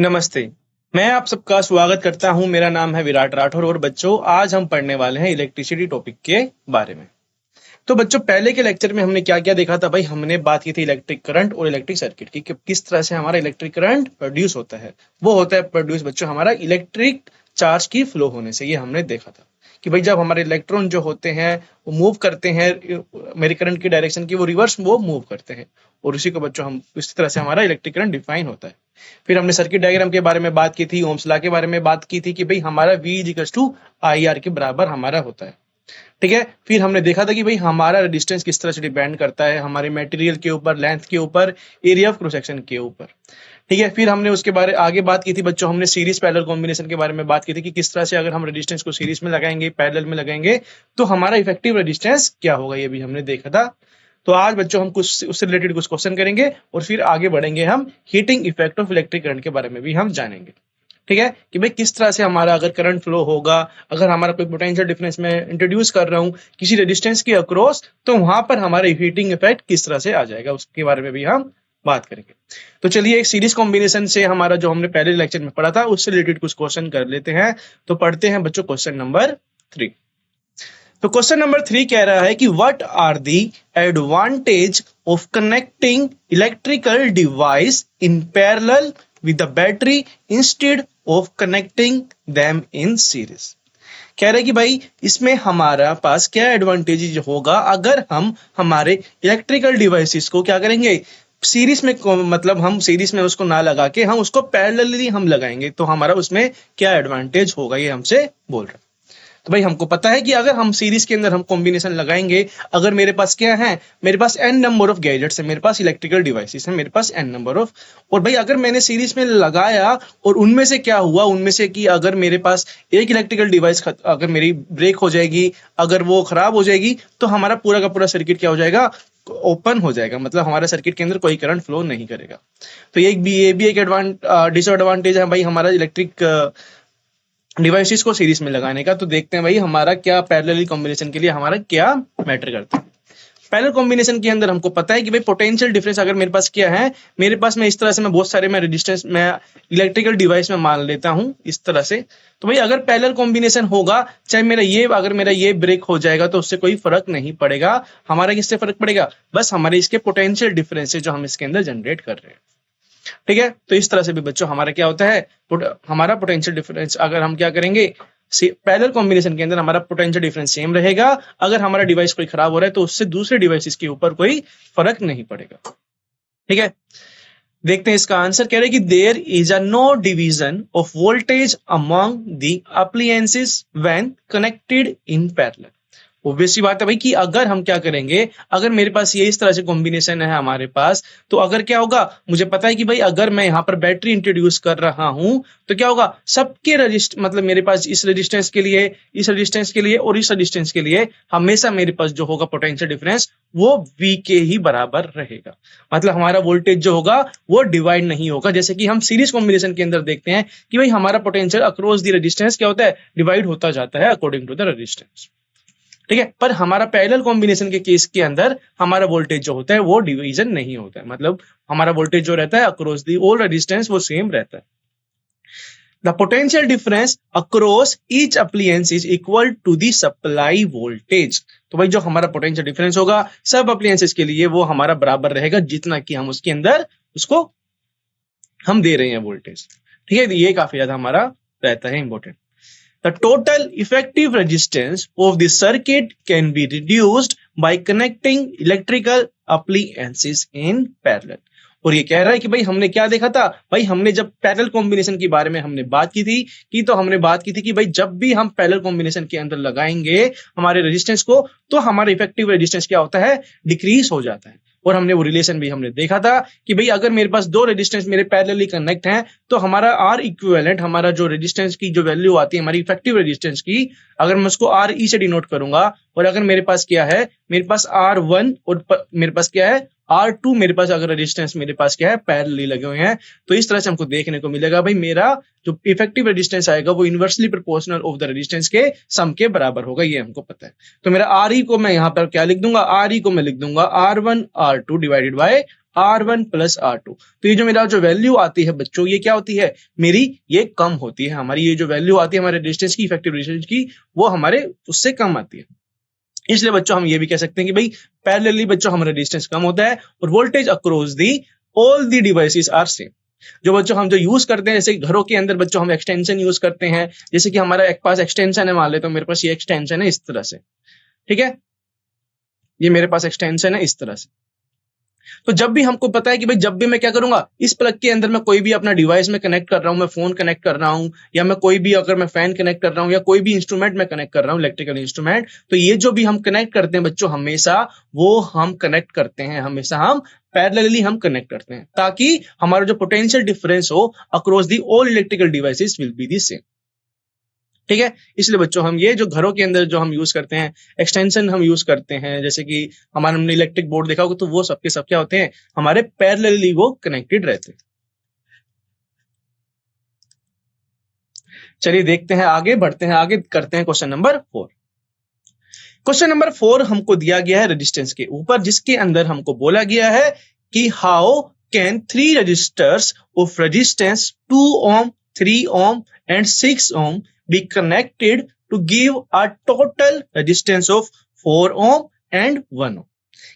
नमस्ते। मैं आप सबका स्वागत करता हूं। मेरा नाम है विराट राठौर और बच्चों आज हम पढ़ने वाले हैं इलेक्ट्रिसिटी टॉपिक के बारे में। तो बच्चों पहले के लेक्चर में हमने क्या-क्या देखा था भाई? हमने बात की थी इलेक्ट्रिक करंट और इलेक्ट्रिक सर्किट की कि किस तरह से हमारा इलेक्ट्रिक करंट प्रोड्यूस होता है। वो होता है प्रोड्यूस बच्चों हमारा इलेक्ट्रिक चार्ज की फ्लो होने से। ये हमने देखा था कि भाई जब हमारे इलेक्ट्रॉन जो होते हैं वो मूव करते हैं मेरे करंट की डायरेक्शन की वो रिवर्स वो मूव करते हैं और उसी को बच्चों हम इस तरह से हमारा इलेक्ट्रिक करंट डिफाइन होता है। फिर हमने सर्किट डायग्राम के बारे में बात की थी, ओम्स लॉ के बारे में बात की थी कि भाई हमारा V equals to I R के बराबर हमारा होता है। ठीक है। फिर हमने देखा था कि भाई हमारा रेजिस्टेंस किस तरह से डिपेंड करता है हमारे मटेरियल के ऊपर, लेंथ के ऊपर, एरिया ऑफ क्रॉस सेक्शन के ऊपर। ठीक है। फिर हमने उसके बारे आगे बात की थी बच्चों, हमने सीरीज पैरेलल कॉम्बिनेशन के बारे में बात की थी कि किस तरह से अगर हम रेजिस्टेंस को सीरीज में लगाएंगे, पैरेलल में लगाएंगे तो हमारा इफेक्टिव रेजिस्टेंस क्या होगा, ये भी हमने देखा था। तो आज बच्चों हम कुछ उससे रिलेटेड कुछ क्वेश्चन करेंगे और फिर आगे बढ़ेंगे, हम heating effect of electric current के बारे में भी हम जानेंगे। ठीक है कि भाई किस तरह से हमारा अगर करंट फ्लो होगा, अगर हमारा कोई पोटेंशियल डिफरेंस में इंट्रोड्यूस कर रहा हूं किसी रेजिस्टेंस के अक्रॉस, तो वहां पर हमारा हीटिंग इफेक्ट किस तरह से आ जाएगा, उसके बारे में भी हम बात करेंगे। तो चलिए एक सीरीज कॉम्बिनेशन से हमारा जो हमने पहले लेक्चर में पढ़ा था उससे रिलेटेड कुछ क्वेश्चन कर लेते हैं। तो पढ़ते हैं बच्चों क्वेश्चन नंबर 3। तो क्वेश्चन नंबर 3 कह रहा है कि what are the advantage of connecting electrical device in parallel with the battery instead of connecting them in series. कह रहे हैं कि भाई इसमें हमारा पास क्या एडवांटेज होगा अगर हम हमारे इलेक्ट्रिकल डिवाइसेस को क्या करेंगे, सीरीज में, मतलब हम सीरीज में उसको ना लगा के हम उसको पैरेलली हम लगाएंगे तो हमारा उसमें क्या एडवांटेज होगा, ये हमसे बोल रहा है। तो भाई हमको पता है कि अगर हम सीरीज के अंदर हम कॉम्बिनेशन लगाएंगे, अगर मेरे पास क्या है, मेरे पास n नंबर ऑफ गैजेट्स है, मेरे पास इलेक्ट्रिकल डिवाइसेस है, मेरे पास n नंबर ऑफ, और भाई अगर मैंने सीरीज में लगाया और उनमें से क्या हुआ, उनमें से कि अगर मेरे पास एक इलेक्ट्रिकल डिवाइस अगर मेरी ब्रेक हो जाएगी, अगर वो खराब हो जाएगी तो हमारा पूरा का पूरा सर्किट क्या हो जाएगा, ओपन हो जाएगा, मतलब हमारे सर्किट के अंदर कोई करंट फ्लो नहीं करेगा। तो ये भी एक डिसएडवांटेज है भाई हमारा इलेक्ट्रिक डिवाइसेस को सीरीज में लगाने का। तो देखते हैं भाई हमारा क्या पैरेलल कॉम्बिनेशन के लिए हमारा क्या मैटर करता है। पैरेलल कॉम्बिनेशन के अंदर हमको पता है कि भाई पोटेंशियल डिफरेंस अगर मेरे पास क्या है, मेरे पास मैं इस तरह से मैं बहुत सारे मैं रेजिस्टेंस मैं इलेक्ट्रिकल डिवाइस में मान लेता हूं इस तरह से। तो भाई अगर पैरेलल कॉम्बिनेशन होगा, चाहे मेरा ये ब्रेक हो जाएगा तो उससे कोई फर्क नहीं पड़ेगा। हमारा किससे फर्क पड़ेगा, बस हमारे इसके पोटेंशियल डिफरेंस जो हम इसके अंदर जनरेट कर रहे हैं। ठीक है। तो इस तरह से भी बच्चों हमारा क्या होता है, हमारा पोटेंशियल डिफरेंस अगर हम क्या करेंगे पैरेलल कॉम्बिनेशन के अंदर हमारा पोटेंशियल डिफरेंस सेम रहेगा। अगर हमारा डिवाइस कोई खराब हो रहा है तो उससे दूसरे डिवाइसेस के ऊपर कोई फर्क नहीं पड़ेगा। ठीक है। देखते हैं इसका आंसर। कह रहे हैं कि there is a no division of voltage among the appliances when connected in parallel. Obvious सी बात है भाई कि अगर हम क्या करेंगे, अगर मेरे पास ये इस तरह से कॉम्बिनेशन है हमारे पास, तो अगर क्या होगा, मुझे पता है कि भाई अगर मैं यहाँ पर बैटरी इंट्रोड्यूस कर रहा हूं तो क्या होगा, सबके मतलब मेरे पास इस रेजिस्टेंस के लिए, इस रेजिस्टेंस के लिए और इस रेजिस्टेंस के लिए हमेशा मेरे पास जो होगा पोटेंशियल डिफरेंस वो V के ही बराबर रहेगा। मतलब हमारा वोल्टेज जो होगा वो डिवाइड नहीं होगा। जैसे कि हम सीरीज कॉम्बिनेशन के अंदर देखते हैं कि भाई हमारा पोटेंशियल अक्रॉस द रेजिस्टेंस क्या होता है, डिवाइड होता जाता है अकॉर्डिंग टू द रेजिस्टेंस। ठीक है। पर हमारा पैरेलल कॉम्बिनेशन के केस के अंदर हमारा वोल्टेज जो होता है वो डिवीजन नहीं होता है, मतलब हमारा वोल्टेज जो रहता है अक्रॉस दी ऑल रेजिस्टेंस वो सेम रहता है। The potential difference across each appliance is equal to the supply voltage. तो भाई जो हमारा पोटेंशियल डिफरेंस होगा सब अप्लायंसेस के लिए वो हमारा बराबर रहेगा जितना कि हम उसके अंदर उसको हम दे रहे हैं वोल्टेज। ठीक है। ये काफी ज्यादा हमारा रहता है important. The total effective resistance of the circuit can be reduced by connecting electrical appliances in parallel। और ये कह रहा है कि भाई हमने क्या देखा था, भाई हमने जब पैरेलल कॉम्बिनेशन के बारे में हमने बात की थी तो हमने बात की थी कि भाई जब भी हम पैरेलल कॉम्बिनेशन के अंदर लगाएंगे हमारे रेजिस्टेंस को तो हमारा इफेक्टिव रेजिस्टेंस क्या होता है, डिक्रीज हो जाता है। और हमने वो रिलेशन भी हमने देखा था कि भाई अगर मेरे पास दो रेजिस्टेंस मेरे पैरेलली कनेक्ट हैं तो हमारा R इक्विवेलेंट, हमारा जो रेजिस्टेंस की जो वैल्यू आती है हमारी इफेक्टिव रेजिस्टेंस की, अगर मैं उसको RE से डिनोट करूंगा, और अगर मेरे पास क्या है, मेरे पास R1 और मेरे पास क्या है R2, मेरे पास अगर रेजिस्टेंस मेरे पास क्या है पैरेलली लगे हुए हैं, तो इस तरह से हमको देखने को मिलेगा भाई मेरा जो इफेक्टिव रेजिस्टेंस आएगा वो inversely proportional of the resistance के सम के बराबर होगा, ये हमको पता है। तो मेरा RE को मैं यहाँ पर क्या लिख दूंगा, RE को मैं लिख दूंगा R1 R2 divided by R1 plus R2। तो ये जो मेरा जो वैल्यू आती है बच्चों, ये क्या होती है मेरी, ये कम होती है। हमारी ये जो वैल्यू आती है हमारे रेजिस्टेंस की, इफेक्टिव रेजिस्टेंस की, वो हमारे उससे कम आती है। इसलिए बच्चों हम ये भी कह सकते हैं कि भाई पैरेलली बच्चों हमारा रेजिस्टेंस कम होता है और voltage across the all the devices are same. जो बच्चों हम जो यूज करते हैं, जैसे घरों के अंदर बच्चों हम एक्सटेंशन यूज करते हैं, जैसे कि हमारा एक पास एक्सटेंशन है, मान लेते हो मेरे पास ये एक्सटेंशन है इस तरह से, ठीक है, ये मेरे पास एक्सटेंशन है इस तरह से। तो जब भी हमको पता है कि भाई जब भी मैं क्या करूंगा, इस प्लग के अंदर मैं कोई भी अपना डिवाइस में कनेक्ट कर रहा हूं, मैं फोन कनेक्ट कर रहा हूं, या मैं कोई भी अगर मैं फैन कनेक्ट कर रहा हूं, या कोई भी इंस्ट्रूमेंट में कनेक्ट कर रहा हूं, इलेक्ट्रिकल इंस्ट्रूमेंट, तो ये जो भी हम कनेक्ट करते हैं बच्चों, हमेशा वो हम कनेक्ट करते हैं, हमेशा हम पैरेलली हम कनेक्ट करते हैं, ताकि हमारा जो पोटेंशियल डिफरेंस हो across the all electrical devices will be the same, ठीक है। इसलिए बच्चों हम ये जो घरों के अंदर जो हम यूज करते हैं एक्सटेंशन हम यूज करते हैं, जैसे कि हमारे हमने इलेक्ट्रिक बोर्ड देखा होगा, तो वो सबके सब क्या होते हैं, हमारे पैरेलली वो कनेक्टेड रहते हैं। चलिए देखते हैं आगे, बढ़ते हैं आगे, करते हैं क्वेश्चन नंबर 4। क्वेश्चन नंबर 4 हमको दिया गया है रेजिस्टेंस के ऊपर, जिसके अंदर हमको बोला गया है कि how can 3 resistors of resistance 2 ohm, 3 ohm and 6 ohm be connected to give a total resistance of 4 ohm and 1 ohm।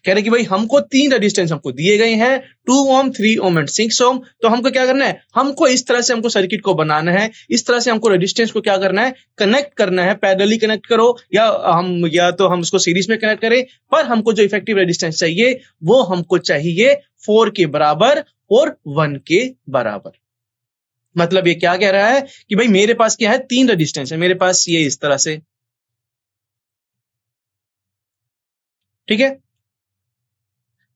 कह रहे कि भाई हमको 3 रेजिस्टेंस हमको दिए गए हैं, 2 ohm, 3 ohm and 6 ohm। तो हमको क्या करना है, हमको इस तरह से हमको सर्किट को बनाना है, इस तरह से हमको रेजिस्टेंस को क्या करना है, कनेक्ट करना है। पैरेलली कनेक्ट करो या तो हम उसको सीरीज में कनेक्ट करें, पर हमको जो इफेक्टिव रेजिस्टेंस चाहिए वो हमको चाहिए 4 के बराबर और 1 के बराबर। मतलब ये क्या कह रहा है कि भाई मेरे पास क्या है, 3 रेजिस्टेंस है मेरे पास, ये इस तरह से, ठीक है,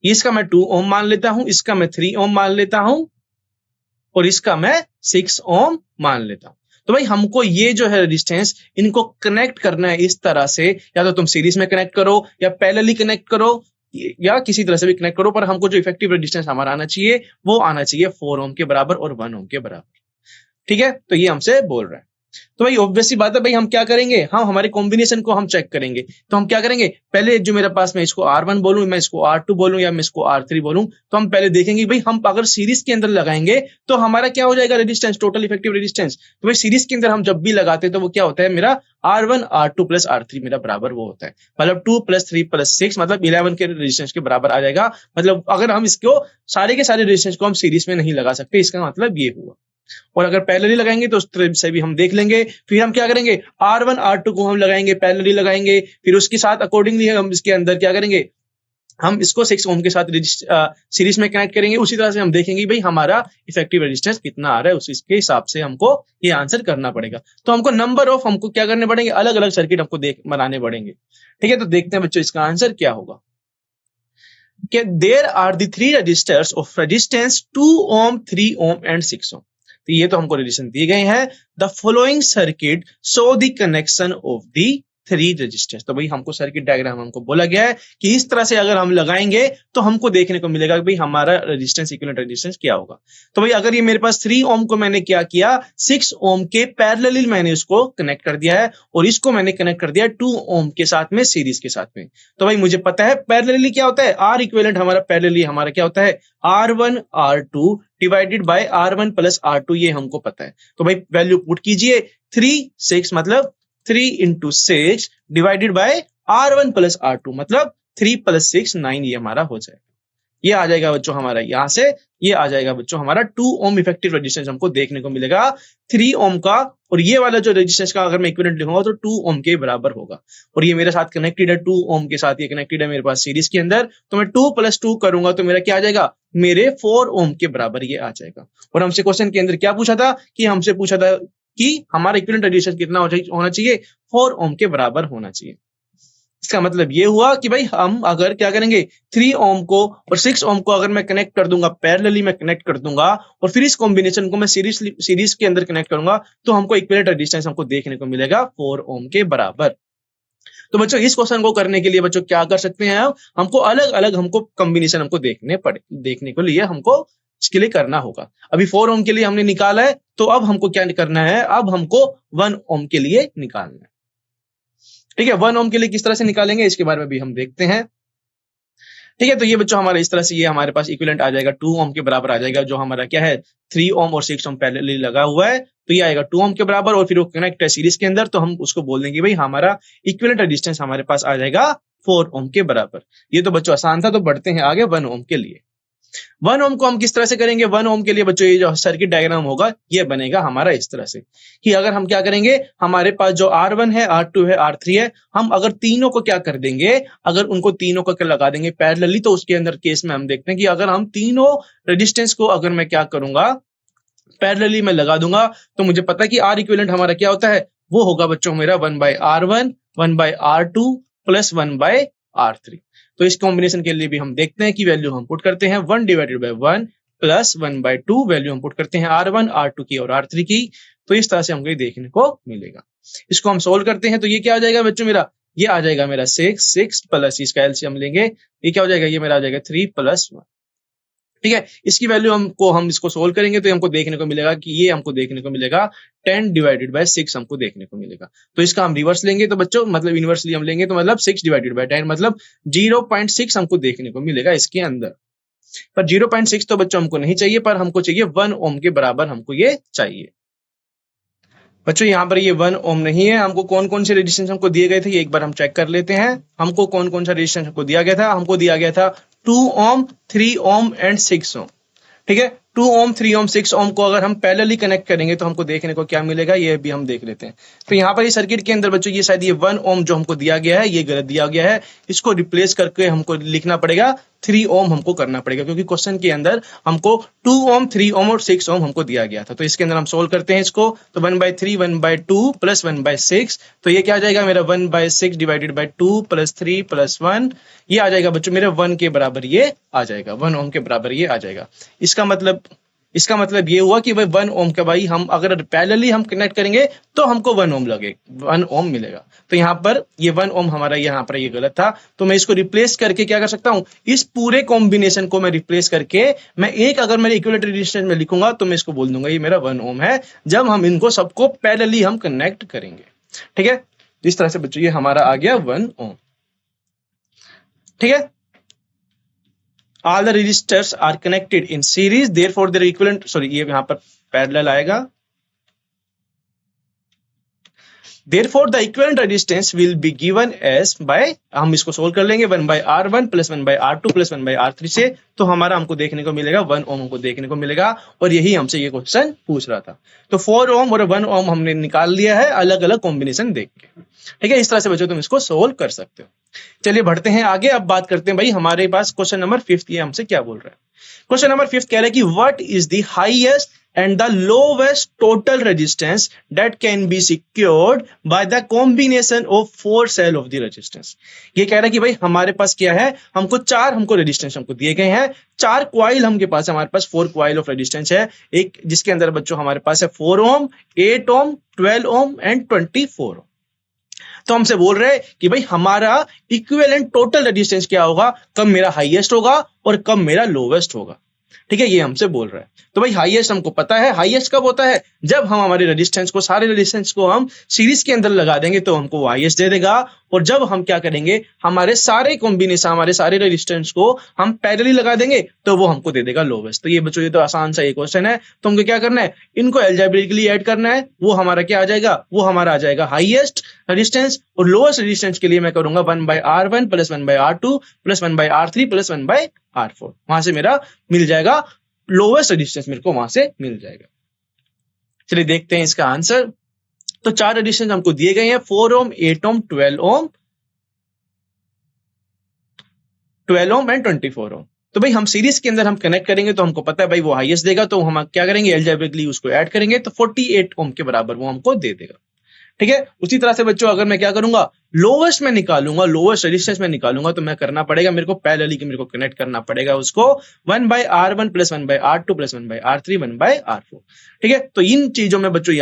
इसका मैं 2 ohm मान लेता हूं, इसका मैं 3 ohm मान लेता हूं, और इसका मैं 6 ohm मान लेता हूं। तो भाई हमको ये जो है रेजिस्टेंस, इनको कनेक्ट करना है इस तरह से, या तो तुम सीरीज में कनेक्ट करो या पैरेलली कनेक्ट करो या किसी तरह से भी कनेक्ट करो, पर हमको जो इफेक्टिव रेजिस्टेंस हमारा आना चाहिए वो आना चाहिए 4 ohm के बराबर और 1 ohm के बराबर, ठीक है। तो ये हमसे बोल रहा है। तो भाई ऑब्वियसली बात है, भाई हम क्या करेंगे, हम हमारे कॉम्बिनेशन को हम चेक करेंगे। तो हम क्या करेंगे, पहले जो मेरे पास, मैं इसको R1 बोलूं, मैं इसको R2 बोलूं, या मैं इसको R3 बोलूं, तो हम पहले देखेंगे भाई हम अगर सीरीज के अंदर लगाएंगे तो हमारा क्या हो जाएगा रेजिस्टेंस, टोटल इफेक्टिव रेजिस्टेंस। तो भाई सीरीज के अंदर हम जब भी लगाते हैं तो वो क्या होता है, मेरा R1 R2 प्लस R3 मेरा बराबर वो होता है, मतलब 2 + 3 + 6 मतलब 11 के रेजिस्टेंस के बराबर आ जाएगा। मतलब अगर हम इसको सारे के सारे रेजिस्टेंस को हम सीरीज में नहीं लगा सकते, इसका मतलब ये हुआ। और अगर पैरेलली लगाएंगे तो उस तरह से भी हम देख लेंगे। फिर हम क्या करेंगे, R1 R2 को हम लगाएंगे, पैरेलली लगाएंगे, फिर उसके साथ अकॉर्डिंगली हम इसके अंदर क्या करेंगे, हम इसको 6 ohm के साथ सीरीज में कनेक्ट करेंगे। उसी तरह से हम देखेंगे भाई हमारा इफेक्टिव रेजिस्टेंस कितना आ रहा है, उसके हिसाब से हमको ये आंसर करना पड़ेगा। तो हमको नंबर ऑफ हमको क्या करने पड़ेंगे, अलग अलग सर्किट हमको बनाने पड़ेंगे, ठीक है। तो देखते हैं बच्चों इसका आंसर क्या होगा। There are the 3 resistors of resistance 2 ohm, 3 ohm and 6 ohm। तो ये तो हमको रेजिस्टेंस दिए गए हैं। The following circuit show the connection of the 3 resistors. तो भाई हमको सर्किट डायग्राम हमको बोला गया है कि इस तरह से अगर हम लगाएंगे तो हमको देखने को मिलेगा कि भाई हमारा रेजिस्टेंस, इक्विवेलेंट रेजिस्टेंस क्या होगा। तो भाई अगर ये मेरे पास 3 ohm को मैंने क्या किया, 6 ohm के पैरेलली मैंने इसको कनेक्ट कर दिया है, और इसको मैंने कनेक्ट कर दिया 2 ohm के साथ में, सीरीज के साथ में। तो भाई मुझे पता है पैरेलली क्या होता है, आर इक्विवेलेंट हमारा पैरेलली हमारा क्या होता है, R1 R2 divided by R1 plus R2, ये हमको पता है। तो भाई वैल्यू पुट कीजिए, 3 6 मतलब 3 × 6 divided by R1 plus R2 मतलब 3 + 6 9, ये हमारा हो जाएगा। ये आ जाएगा बच्चों हमारा, यहां से ये आ जाएगा बच्चों हमारा 2 ohm इफेक्टिव रेजिस्टेंस हमको देखने को मिलेगा 3 ohm का, और ये वाला जो रेजिस्टेंस का अगर मैं इक्विवेलेंट लिखूंगा तो 2 ohm के बराबर होगा। और ये मेरे साथ कनेक्टेड है, 2 ohm के साथ ये कनेक्टेड है मेरे पास सीरीज के अंदर। तो मैं 2 + 2 करूंगा तो मेरा क्या आ जाएगा, मेरे 4 ohm के बराबर ये आ जाएगा। और हमसे क्वेश्चन के अंदर क्या पूछा था, कि हमसे पूछा था कि हमारा इक्विवेलेंट रेजिस्टेंस कितना होना चाहिए, 4 ohm के बराबर होना चाहिए। इसका मतलब ये हुआ कि भाई हम अगर क्या करेंगे, 3 ohm को और 6 ohm को अगर मैं कनेक्ट कर दूंगा, पैरेलली मैं कनेक्ट कर दूंगा, और फिर इस कॉम्बिनेशन को मैं सीरीज के अंदर कनेक्ट करूंगा, तो हमको इक्विवेलेंट रेजिस्टेंस हमको देखने को मिलेगा 4 ohm के बराबर। तो बच्चों इस क्वेश्चन को करने के लिए बच्चों क्या कर सकते हैं, हमको अलग अलग हमको कॉम्बिनेशन हमको देखने को लिए हमको इसके लिए करना होगा। अभी 4 ohm के लिए हमने निकाला है, तो अब हमको क्या करना है, अब हमको 1 ohm के लिए निकालना है, ठीक है। 1 ohm के लिए किस तरह से निकालेंगे इसके बारे में भी हम देखते हैं। ठीक है, तो ये बच्चों हमारा इस तरह से ये हमारे पास इक्विवेलेंट आ जाएगा 2 ओम के बराबर आ जाएगा, जो हमारा क्या है 3 ओम और 6 ओम पैरेलली लगा हुआ है, तो ये आएगा 2 ओम के बराबर, और फिर वो कनेक्ट है सीरीज के अंदर, तो हम उसको बोल देंगे भाई हमारा इक्विवेलेंट रेजिस्टेंस हमारे पास आ जाएगा 4 ओम के बराबर। ये तो बच्चों आसान था, तो बढ़ते हैं आगे 1 ओम के लिए। 1 ओम को हम किस तरह से करेंगे? 1 ओम के लिए बच्चों ये जो सर्किट डायग्राम होगा ये बनेगा हमारा इस तरह से कि अगर हम क्या करेंगे, हमारे पास जो R1 है, R2 है, R3 है, हम अगर तीनों को क्या कर देंगे, अगर उनको तीनों को क्या लगा देंगे पैरेलली, तो उसके अंदर केस में हम देखते हैं कि अगर हम तीनों रेजिस्टेंस को अगर मैं क्या करूंगा पैरेलली मैं लगा दूंगा, तो मुझे पता है कि R इक्विवेलेंट हमारा क्या होता है, वो होगा बच्चों मेरा 1/R1 1/R2 प्लस 1/R3। तो इस कॉम्बिनेशन के लिए भी हम देखते हैं कि वैल्यू हम पुट करते हैं 1/1 प्लस 1/2 वैल्यू हम पुट करते हैं R1 R2 की और R3 की। तो इस तरह से हमको ये देखने को मिलेगा। इसको हम सोल्व करते हैं, तो ये क्या आ जाएगा बच्चों मेरा, ये आ जाएगा मेरा 6 प्लस इसका एलसीएम लेंगे, ये क्या हो जाएगा, ये मेरा आ जाएगा 3 + 1। ठीक है, इसकी वैल्यू हम इसको सोल्व करेंगे तो हमको देखने को मिलेगा कि ये हमको देखने को मिलेगा 10/6 हमको देखने को मिलेगा। तो इसका हम रिवर्स लेंगे तो बच्चों मतलब इनवर्सली हम लेंगे तो मतलब 6/10 मतलब 0.6 हमको देखने को मिलेगा इसके अंदर। पर 0.6 तो बच्चों हमको नहीं चाहिए, पर हमको चाहिए 1 ओम के बराबर हमको ये चाहिए। बच्चों यहाँ पर ये 1 ओम नहीं है, हमको कौन कौन से रेजिस्टेंस हमको दिए गए थे ये एक बार हम चेक कर लेते हैं। हमको कौन कौन सा रेजिस्टेंस हमको दिया गया था, हमको दिया गया था 2 ओम 3 ओम एंड 6 ओम। ठीक है, 2 ओम 3 ओम 6 ओम को अगर हम पैरेलली कनेक्ट करेंगे तो हमको देखने को क्या मिलेगा, ये भी हम देख लेते हैं। तो यहाँ पर ये सर्किट के अंदर बच्चों ये शायद ये 1 ओम जो हमको दिया गया है ये गलत दिया गया है, इसको रिप्लेस करके हमको लिखना पड़ेगा 3 ओम हमको करना पड़ेगा, क्योंकि क्वेश्चन के अंदर हमको 2 ओम 3 ओम और 6 ओम हमको दिया गया था। तो इसके अंदर हम सोल्व करते हैं इसको, तो 1/3 1/2 प्लस 1/6, तो ये क्या आ जाएगा मेरा 1/6 डिवाइडेड बाई 2 प्लस 3 प्लस 1, ये आ जाएगा बच्चों मेरे 1 के बराबर ये आ जाएगा, 1 ओम के बराबर ये आ जाएगा। इसका मतलब ये हुआ कि भाई 1 ओम का भाई हम अगर पैरेलली हम कनेक्ट करेंगे तो हमको 1 ओम लगे 1 ओम मिलेगा। तो यहाँ पर ये 1 ओम हमारा यहाँ पर ये गलत था, तो मैं इसको रिप्लेस करके क्या कर सकता हूँ, इस पूरे कॉम्बिनेशन को मैं रिप्लेस करके मैं एक अगर मेरे इक्विवेलेंट रेजिस्टेंस में लिखूंगा तो मैं इसको बोल दूंगा ये मेरा 1 ओम है, जब हम इनको सबको पैरेलली हम कनेक्ट करेंगे। ठीक है, इस तरह से बच्चों ये हमारा आ गया 1 ओम। ठीक है, all the resistors are connected in series, therefore their equivalent, sorry ये यहाँ पर parallel आएगा, therefore the equivalent resistance will be given as by, हम इसको सोल्व कर लेंगे 1/R1 plus 1/R2 plus 1/R3 से, तो हमारा हमको देखने को मिलेगा 1 ओम हमको देखने को मिलेगा, और यही हमसे ये क्वेश्चन पूछ रहा था। तो 4 ओम और 1 ओम हमने निकाल लिया है अलग अलग कॉम्बिनेशन देख के। ठीक है, इस तरह से बच्चों तुम इसको सोल्व कर सकते हो। चलिए बढ़ते हैं आगे, अब बात करते हैं भाई हमारे पास क्वेश्चन नंबर 5 ये हमसे क्या बोल रहा है। क्वेश्चन नंबर 5 कह रहा है कि what is the highest and the lowest total resistance that can be secured by the combination of 4 cell of the resistance। ये कह रहा है कि भाई हमारे पास क्या है, हमको रेजिस्टेंस हमको दिए गए हैं, 4 क्वाइल हमके पास है, हमारे पास 4 क्वाइल ऑफ रेजिस्टेंस है, एक जिसके अंदर बच्चों हमारे पास है 4 ओम 8 ओम 12 ओम एंड 24 ओम। तो हमसे बोल रहे हैं कि भाई हमारा इक्विवेलेंट टोटल रेजिस्टेंस क्या होगा, कब मेरा हाईएस्ट होगा और कब मेरा लोवेस्ट होगा। ठीक है, ये हमसे बोल रहा है। तो भाई हाईएस्ट हमको पता है, हाईएस्ट कब होता है, जब हम हमारे रेजिस्टेंस को सारे रेजिस्टेंस को हम सीरीज के अंदर लगा देंगे तो हमको हाईएस्ट दे देगा, और जब हम क्या करेंगे हमारे सारे कॉम्बिनेशन हमारे सारे रेजिस्टेंस को हम पैरेलली लगा देंगे तो वो हमको दे देगा लोवेस्ट। तो ये बच्चों ये तो आसान सा ये क्वेश्चन है, तो हमको क्या करना है, इनको अलजेब्रिकली ऐड करना है, वो हमारा क्या आ जाएगा, वो हमारा आ जाएगा हाईएस्ट रेजिस्टेंस, और लोवेस्ट रेजिस्टेंस के लिए मैं करूंगा 1/R1 plus 1/R2 plus 1/R3 plus 1/R4, वहां से मेरा मिल जाएगा लोवेस्ट रेजिस्टेंस, मेरे को वहां से मिल जाएगा। चलिए देखते हैं इसका आंसर। तो 4 रेजिस्टेंस हमको दिए गए हैं, 4 ओम 8 ओम 12 ओम 12 ओम एंड 24 ओम। तो भाई हम सीरीज के अंदर हम कनेक्ट करेंगे तो हमको पता है भाई वो हाईएस्ट देगा, तो हम क्या करेंगे अलजेब्रिकली उसको ऐड करेंगे तो 48 ओम के बराबर वो हमको दे देगा। ठीक है, उसी तरह से बच्चों अगर मैं क्या करूंगा लोवेस्ट में निकालूंगा, लोवेस्ट रेजिस्टेंस में निकालूंगा, तो मैं करना पड़ेगा मेरे को पैरेलली मेरे को कनेक्ट करना पड़ेगा उसको 1/R1 plus 1/R2 plus 1/R3 1/R4। ठीक है, तो इन चीजों में बच्चों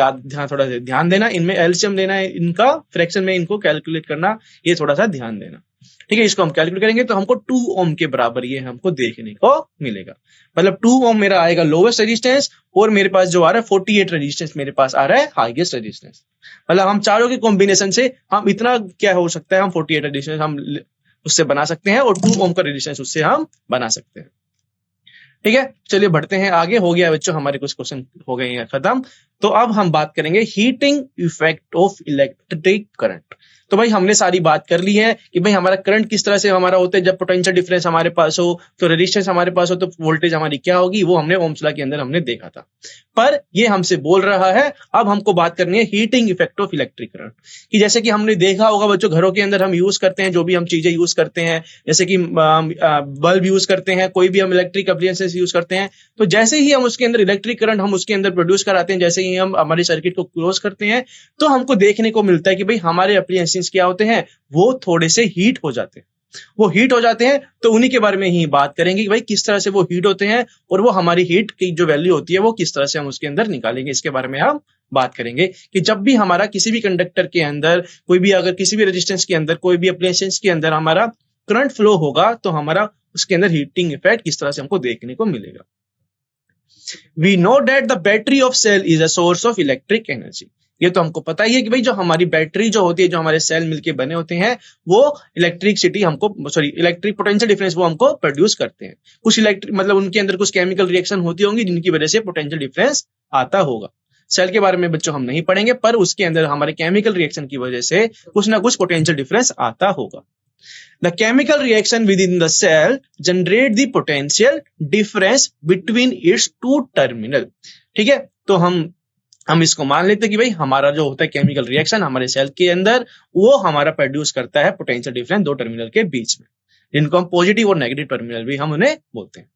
थोड़ा सा ध्यान देना, इनमें एलसीएम लेना है, इनका फ्रैक्शन में इनको कैलकुलेट करना, ये थोड़ा सा ध्यान देना। ठीक है, इसको हम कैलकुलेट करेंगे तो हमको 2 ओम के बराबर ये हमको देखने को मिलेगा, मतलब 2 ओम मेरा आएगा लोवेस्ट रेजिस्टेंस, और मेरे पास जो आ रहा है 48 रेजिस्टेंस मेरे पास आ रहा है हाईएस्ट रेजिस्टेंस। मतलब हम चारों के कॉम्बिनेशन से हम इतना क्या हो सकता है, हम 48 रेजिस्टेंस हम उससे बना सकते हैं और 2 ओम का रेजिस्टेंस उससे हम बना सकते हैं। ठीक है, चलिए बढ़ते हैं आगे। हो गया बच्चों, हमारे कुछ क्वेश्चन हो गए हैं खत्म। तो अब हम बात करेंगे heating effect of electric current. तो भाई हमने सारी बात कर ली है कि भाई हमारा करंट किस तरह से हमारा होता है, जब पोटेंशियल डिफरेंस हमारे पास हो तो रेजिस्टेंस हमारे पास हो तो वोल्टेज हमारी क्या होगी, वो हमने ओम्स लॉ के अंदर हमने देखा था। पर ये हमसे बोल रहा है अब हमको बात करनी है heating effect of electric current कि जैसे कि हमने देखा होगा बच्चों, घरों के अंदर हम यूज करते हैं, जो भी हम चीजें यूज करते हैं, जैसे कि बल्ब यूज करते हैं, कोई भी हम इलेक्ट्रिक अप्लायंसेस यूज करते हैं, तो जैसे ही हम उसके अंदर इलेक्ट्रिक करंट हम उसके अंदर प्रोड्यूस कराते हैं, जैसे ही हम हमारे सर्किट को क्लोज करते हैं, तो हमको देखने को मिलता है कि भाई हमारे अप्लायंसेस क्या होते हैं, वो थोड़े से हीट हो जाते हैं। वो हीट हो जाते हैं तो उन्हीं के बारे में ही बात करेंगे कि भाई किस तरह से वो हीट होते हैं और वो हमारी हीट की जो वैल्यू होती है वो किस तरह से हम उसके अंदर निकालेंगे, इसके बारे में हम बात करेंगे कि जब भी हमारा किसी भी कंडक्टर के अंदर कोई भी अगर किसी भी रेजिस्टेंस के अंदर कोई भी अप्लायंसेस के अंदर हमारा करंट फ्लो होगा तो हमारा उसके अंदर हीटिंग इफेक्ट किस तरह से हमको देखने को मिलेगा। We know that the battery of cell is a source of electric energy. ये तो हमको पता ही है कि भाई जो हमारी बैटरी जो होती है, जो हमारे सेल मिलके बने होते हैं, वो इलेक्ट्रिसिटी हमको इलेक्ट्रिक पोटेंशियल डिफरेंस वो हमको प्रोड्यूस करते हैं। कुछ इलेक्ट्रिक मतलब उनके अंदर कुछ केमिकल रिएक्शन होती होंगी जिनकी वजह से पोटेंशियल डिफरेंस आता होगा। सेल के बारे में बच्चों हम नहीं पढ़ेंगे, पर उसके अंदर हमारे केमिकल रिएक्शन की वजह से कुछ ना कुछ पोटेंशियल डिफरेंस आता होगा। The chemical reaction within the cell generate the potential difference between its two terminal. ठीक है, तो हम इसको मान लेते हैं कि भाई हमारा जो होता है केमिकल रिएक्शन हमारे सेल के अंदर वो हमारा प्रोड्यूस करता है पोटेंशियल डिफरेंस दो टर्मिनल के बीच में, जिनको हम पॉजिटिव और नेगेटिव टर्मिनल भी हम उन्हें बोलते हैं।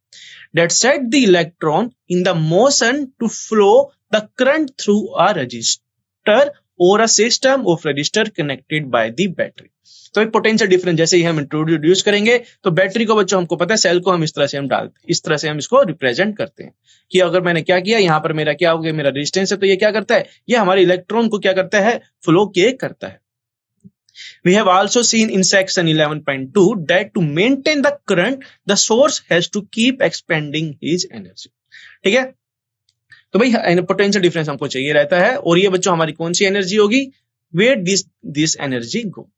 That set the electron in the motion to flow the current through a resistor or a system of resistor connected by the battery. तो एक पोटेंशियल डिफरेंस जैसे ही हम इंट्रोड्यूस करेंगे तो बैटरी को बच्चों हमको पता है सेल को हम इस तरह से हम डालते, इस तरह से हम इसको रिप्रेजेंट करते हैं कि अगर मैंने क्या किया, यहाँ पर मेरा क्या हो गया, मेरा रेजिस्टेंस है, तो ये क्या करता है, ये हमारे इलेक्ट्रॉन को क्या करता है, फ्लो के करता है। We have also seen in section 11.2 that to maintain the current, the source has to keep expanding his energy. ठीक है, तो भाई पोटेंशियल डिफरेंस हमको चाहिए रहता है और ये बच्चों हमारी कौन सी एनर्जी होगी, where this energy go.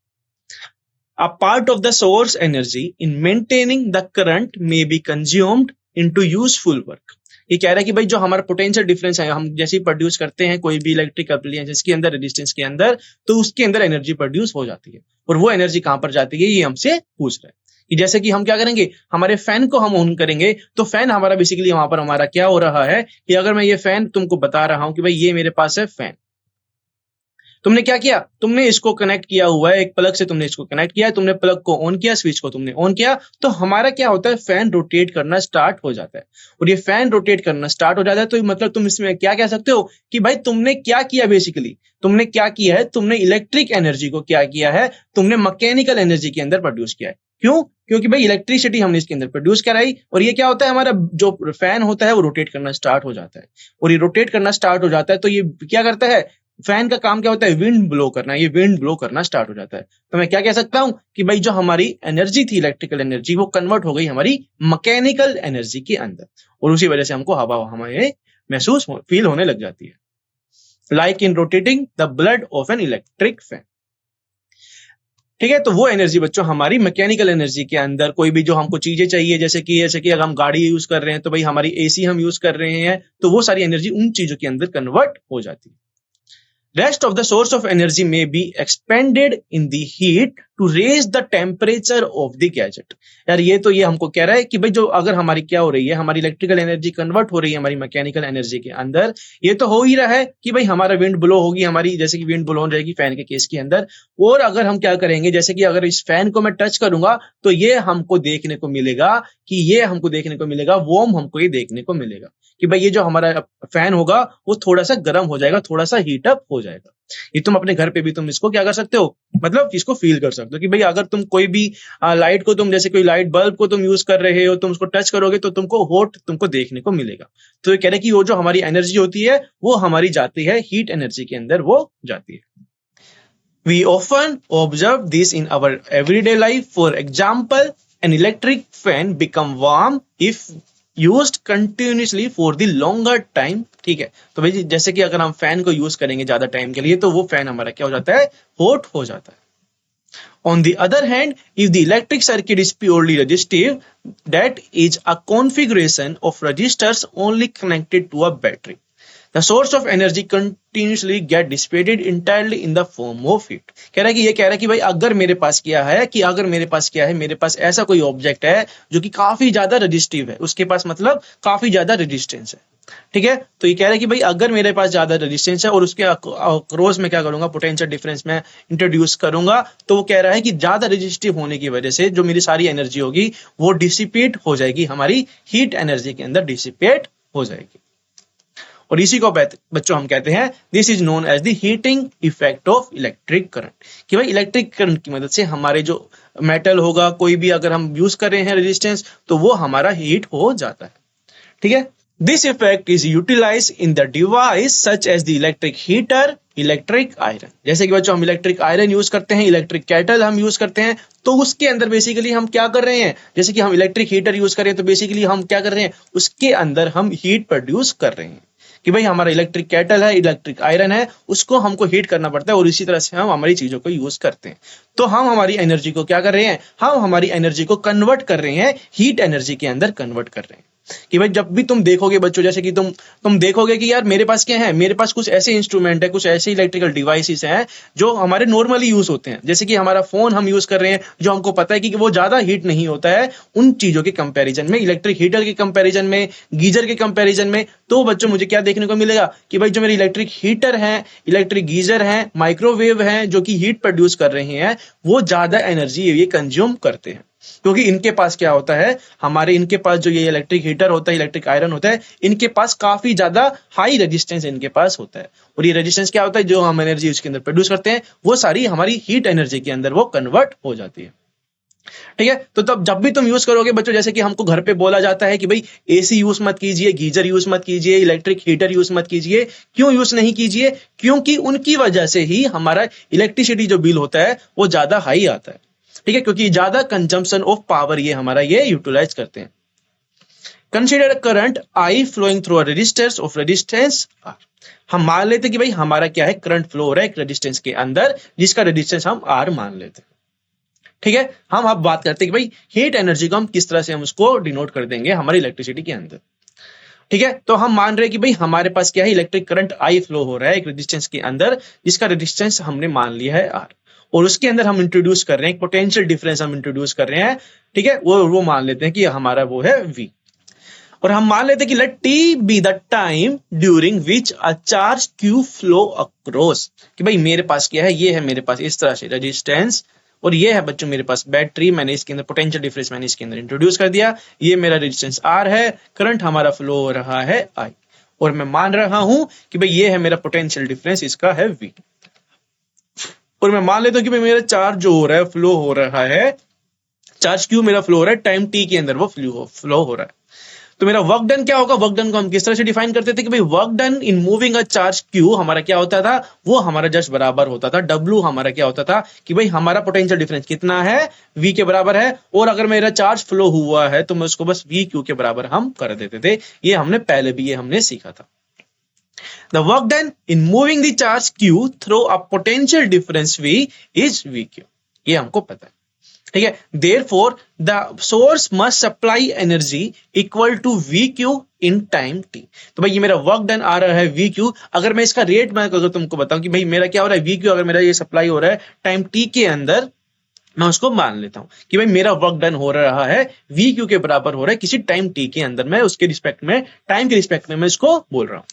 A part of the source energy in maintaining the current may be consumed into useful work. ये कह रहा है कि भाई जो हमारा पोटेंशियल डिफरेंस है, हम जैसे ही प्रोड्यूस करते हैं कोई भी इलेक्ट्रिक अप्लायंस के अंदर रेजिस्टेंस के अंदर, तो उसके अंदर एनर्जी प्रोड्यूस हो जाती है और वो एनर्जी कहां पर जाती है ये हमसे पूछ रहा है कि जैसे कि हम क्या करेंगे, हमारे फैन को हम ऑन करेंगे तो फैन हमारा बेसिकली वहां पर हमारा क्या हो रहा है कि अगर मैं ये फैन तुमको बता रहा हूं कि भाई ये मेरे पास है फैन, तुमने क्या किया, तुमने इसको कनेक्ट किया हुआ है एक प्लग से, तुमने इसको कनेक्ट किया है, तुमने प्लग को ऑन किया, स्विच को तुमने ऑन किया, तो हमारा क्या होता है, फैन रोटेट करना स्टार्ट हो जाता है। और ये फैन रोटेट करना स्टार्ट हो जाता है तो मतलब तुम इसमें क्या कह सकते हो कि भाई तुमने क्या किया, बेसिकली तुमने क्या किया है, तुमने इलेक्ट्रिक एनर्जी को क्या किया है, तुमने मैकेनिकल एनर्जी के अंदर प्रोड्यूस किया है। क्यों, क्योंकि भाई इलेक्ट्रिसिटी हमने इसके अंदर प्रोड्यूस कराई और ये क्या होता है, हमारा जो फैन होता है वो रोटेट करना स्टार्ट हो जाता है और ये रोटेट करना स्टार्ट हो जाता है तो ये क्या करता है, फैन का काम क्या होता है, विंड ब्लो करना, ये विंड ब्लो करना स्टार्ट हो जाता है। तो मैं क्या कह सकता हूं कि भाई जो हमारी एनर्जी थी इलेक्ट्रिकल एनर्जी वो कन्वर्ट हो गई हमारी मैकेनिकल एनर्जी के अंदर और उसी वजह से हमको हवा हमें महसूस फील होने लग जाती है। Like in rotating the blood of an electric fan. ठीक है, तो वो एनर्जी बच्चों हमारी मैकेनिकल एनर्जी के अंदर, कोई भी जो हमको चीजें चाहिए जैसे कि अगर हम गाड़ी यूज कर रहे हैं तो भाई हमारी एसी हम यूज कर रहे हैं तो वो सारी एनर्जी उन चीजों के अंदर कन्वर्ट हो जाती है। Rest of the source of energy may be expended in the heat to raise the temperature of the gadget. यार ये हमको कह रहा है कि भाई जो अगर हमारी क्या हो रही है, हमारी इलेक्ट्रिकल एनर्जी कन्वर्ट हो रही है हमारी मैकेनिकल एनर्जी के अंदर, ये तो हो ही रहा है कि भाई हमारा विंड ब्लो होगी, हमारी जैसे कि विंड ब्लो हो जाएगी फैन के केस के अंदर, और अगर हम क्या करेंगे, जैसे कि अगर इस फैन को मैं टच करूंगा तो ये हमको देखने को मिलेगा वार्म, हमको ये देखने को मिलेगा कि भाई ये जो हमारा फैन होगा वो थोड़ा सा गर्म हो जाएगा, थोड़ा सा हीट अप हो जाएगा। ये तुम अपने घर पे भी तुम इसको क्या कर सकते हो, मतलब इसको फील कर सकते हो कि भाई अगर तुम कोई भी लाइट को, तुम जैसे कोई लाइट बल्ब को तुम यूज कर रहे हो, तुम उसको टच करोगे तो तुमको हॉट तुमको देखने को मिलेगा। तो ये कह रहे हैं कि वो जो हमारी एनर्जी होती है वो हमारी जाती है हीट एनर्जी के अंदर, वो जाती है। We often observe this in our everyday life. For example, an electric fan become warm if used continuously for the longer time. ठीक है, तो भाई जैसे कि अगर हम फैन को यूज करेंगे ज्यादा टाइम के लिए तो वो फैन हमारा क्या हो जाता है, हॉट हो जाता है। On the other hand, if the electric circuit is purely resistive, that is a configuration of resistors only connected to a battery. The source of energy continuously get dissipated entirely in the form of heat. कह रहा है कि ये कह रहा है कि भाई अगर मेरे पास क्या है मेरे पास ऐसा कोई ऑब्जेक्ट है जो कि काफी ज्यादा रेजिस्टिव है, उसके पास मतलब काफी ज्यादा रेजिस्टेंस है, ठीक है। तो ये कह रहा है कि भाई अगर मेरे पास ज्यादा रेजिस्टेंस है और उसके अक्रॉस में क्या करूंगा, पोटेंशियल डिफरेंस में इंट्रोड्यूस करूंगा, तो वो कह रहा है कि ज्यादा रेजिस्टिव होने की वजह से जो मेरी सारी एनर्जी होगी वो डिसिपेट हो जाएगी, हमारी हीट एनर्जी के अंदर डिसिपेट हो जाएगी। और इसी को बच्चों हम कहते हैं this is known as the heating effect of electric current, कि भाई इलेक्ट्रिक करंट की मदद से हमारे जो मेटल होगा कोई भी अगर हम यूज कर रहे हैं रेजिस्टेंस तो वो हमारा हीट हो जाता है, ठीक है। This effect is utilise in the device such as the electric heater, electric iron. जैसे कि बच्चों हम इलेक्ट्रिक आयरन यूज करते हैं, इलेक्ट्रिक केटल हम यूज करते हैं, तो उसके अंदर बेसिकली हम क्या कर रहे हैं, जैसे कि हम इलेक्ट्रिक हीटर यूज कर रहे हैं तो बेसिकली हम क्या कर रहे हैं, उसके अंदर हम हीट प्रोड्यूस कर रहे हैं, कि भाई हमारा इलेक्ट्रिक केटल है, इलेक्ट्रिक आयरन है, उसको हमको हीट करना पड़ता है और इसी तरह से हम हमारी चीजों को यूज करते हैं। तो हम हमारी एनर्जी को क्या कर रहे हैं, हम हमारी एनर्जी को कन्वर्ट कर रहे हैं, हीट एनर्जी के अंदर कन्वर्ट कर रहे हैं। कि भाई जब भी तुम देखोगे बच्चों, जैसे कि तुम देखोगे कि यार मेरे पास क्या है, मेरे पास कुछ ऐसे इंस्ट्रूमेंट है, कुछ ऐसे इलेक्ट्रिकल डिवाइसेस हैं जो हमारे नॉर्मली यूज होते हैं, जैसे कि हमारा फोन हम यूज कर रहे हैं जो हमको पता है कि वो ज्यादा हीट नहीं होता है उन चीजों के कंपैरिजन में, इलेक्ट्रिक हीटर के कंपैरिजन में, गीजर के कंपैरिजन में। तो बच्चों मुझे क्या देखने को मिलेगा कि भाई जो मेरे इलेक्ट्रिक हीटर है, इलेक्ट्रिक गीजर है, माइक्रोवेव है जो कि हीट प्रोड्यूस कर रहे हैं, वो ज्यादा एनर्जी ये कंज्यूम करते हैं, क्योंकि इनके पास क्या होता है, हमारे इनके पास जो ये इलेक्ट्रिक हीटर होता है, इलेक्ट्रिक आयरन होता है, इनके पास काफी ज्यादा हाई रेजिस्टेंस इनके पास होता है। और ये रेजिस्टेंस क्या होता है, जो हम एनर्जी उसके अंदर प्रोड्यूस करते हैं वो सारी हमारी हीट एनर्जी के अंदर वो कन्वर्ट हो जाती है, ठीक है। तो तब जब भी तुम यूज करोगे बच्चों, जैसे कि हमको घर पे बोला जाता है कि भाई एसी यूज मत कीजिए, गीजर यूज मत कीजिए, इलेक्ट्रिक हीटर यूज मत कीजिए, क्यों यूज नहीं कीजिए, क्योंकि उनकी वजह से ही हमारा इलेक्ट्रिसिटी जो बिल होता है वो ज्यादा हाई आता है, ठीक है, क्योंकि ज्यादा कंजम्पशन ऑफ पावर ये हमारा ये यूटिलाइज करते हैं। Consider current I flowing through resistance of resistance R. हम मान लेते कि भाई हमारा क्या है, करंट फ्लो हो रहा है एक रेजिस्टेंस के अंदर जिसका रेजिस्टेंस हम आर मान लेते हैं, ठीक है। हम अब बात करते हैं कि भाई हीट एनर्जी को हम किस तरह से हम उसको डिनोट कर देंगे हमारी इलेक्ट्रिसिटी के अंदर, ठीक है। तो हम मान रहे हैं कि भाई हमारे पास क्या है, इलेक्ट्रिक करंट आई फ्लो हो रहा है एक रेजिस्टेंस के अंदर जिसका रेजिस्टेंस हमने मान लिया है आर, और उसके अंदर हम इंट्रोड्यूस कर रहे हैं एक पोटेंशियल डिफरेंस हम इंट्रोड्यूस कर रहे हैं, ठीक है। वो मान लेते हैं कि हमारा वो है V, और हम मान लेते हैं कि let T be the time during which a charge Q flow across, कि भाई मेरे पास क्या है, ये है मेरे पास इस तरह से रेजिस्टेंस, और ये है बच्चों मेरे पास बैटरी, मैंने इसके अंदर पोटेंशियल डिफरेंस मैंने इसके अंदर इंट्रोड्यूस कर दिया, ये मेरा रेजिस्टेंस R है, करंट हमारा फ्लो हो रहा है I, और मैं मान रहा हूं कि भाई ये है मेरा पोटेंशियल डिफरेंस, इसका है V, और मैं मान लेता हूं कि भाई मेरा चार्ज जो हो रहा है, फ्लो हो रहा है, चार्ज Q मेरा फ्लो हो रहा है टाइम T के अंदर, वो फ्लो हो रहा है। तो मेरा वर्क डन क्या होगा, वर्क डन को हम किस तरह से डिफाइन करते थे कि भाई work done in moving a charge Q हमारा क्या होता था, वो हमारा जस्ट बराबर होता था W, हमारा क्या होता था कि भाई हमारा पोटेंशियल डिफरेंस कितना है, V के बराबर है, और अगर मेरा चार्ज फ्लो हुआ है तो मैं उसको बस VQ के बराबर हम कर देते थे। ये हमने पहले भी ये हमने सीखा था। The work done in moving the charge Q through a potential difference V is VQ, ये हमको पता है, ठीक है। Therefore, the source must supply energy equal to VQ in time T। तो भाई ये मेरा वर्क डन आ रहा है VQ, अगर मैं इसका रेट मैं अगर तुमको बताऊं कि भाई मेरा क्या हो रहा है VQ, अगर मेरा ये सप्लाई हो रहा है टाइम T के अंदर, मैं उसको मान लेता हूं कि भाई मेरा वर्क डन हो रहा है VQ के बराबर हो रहा है किसी टाइम T के अंदर, मैं उसके रिस्पेक्ट में, टाइम के रिस्पेक्ट में मैं इसको बोल रहा हूं,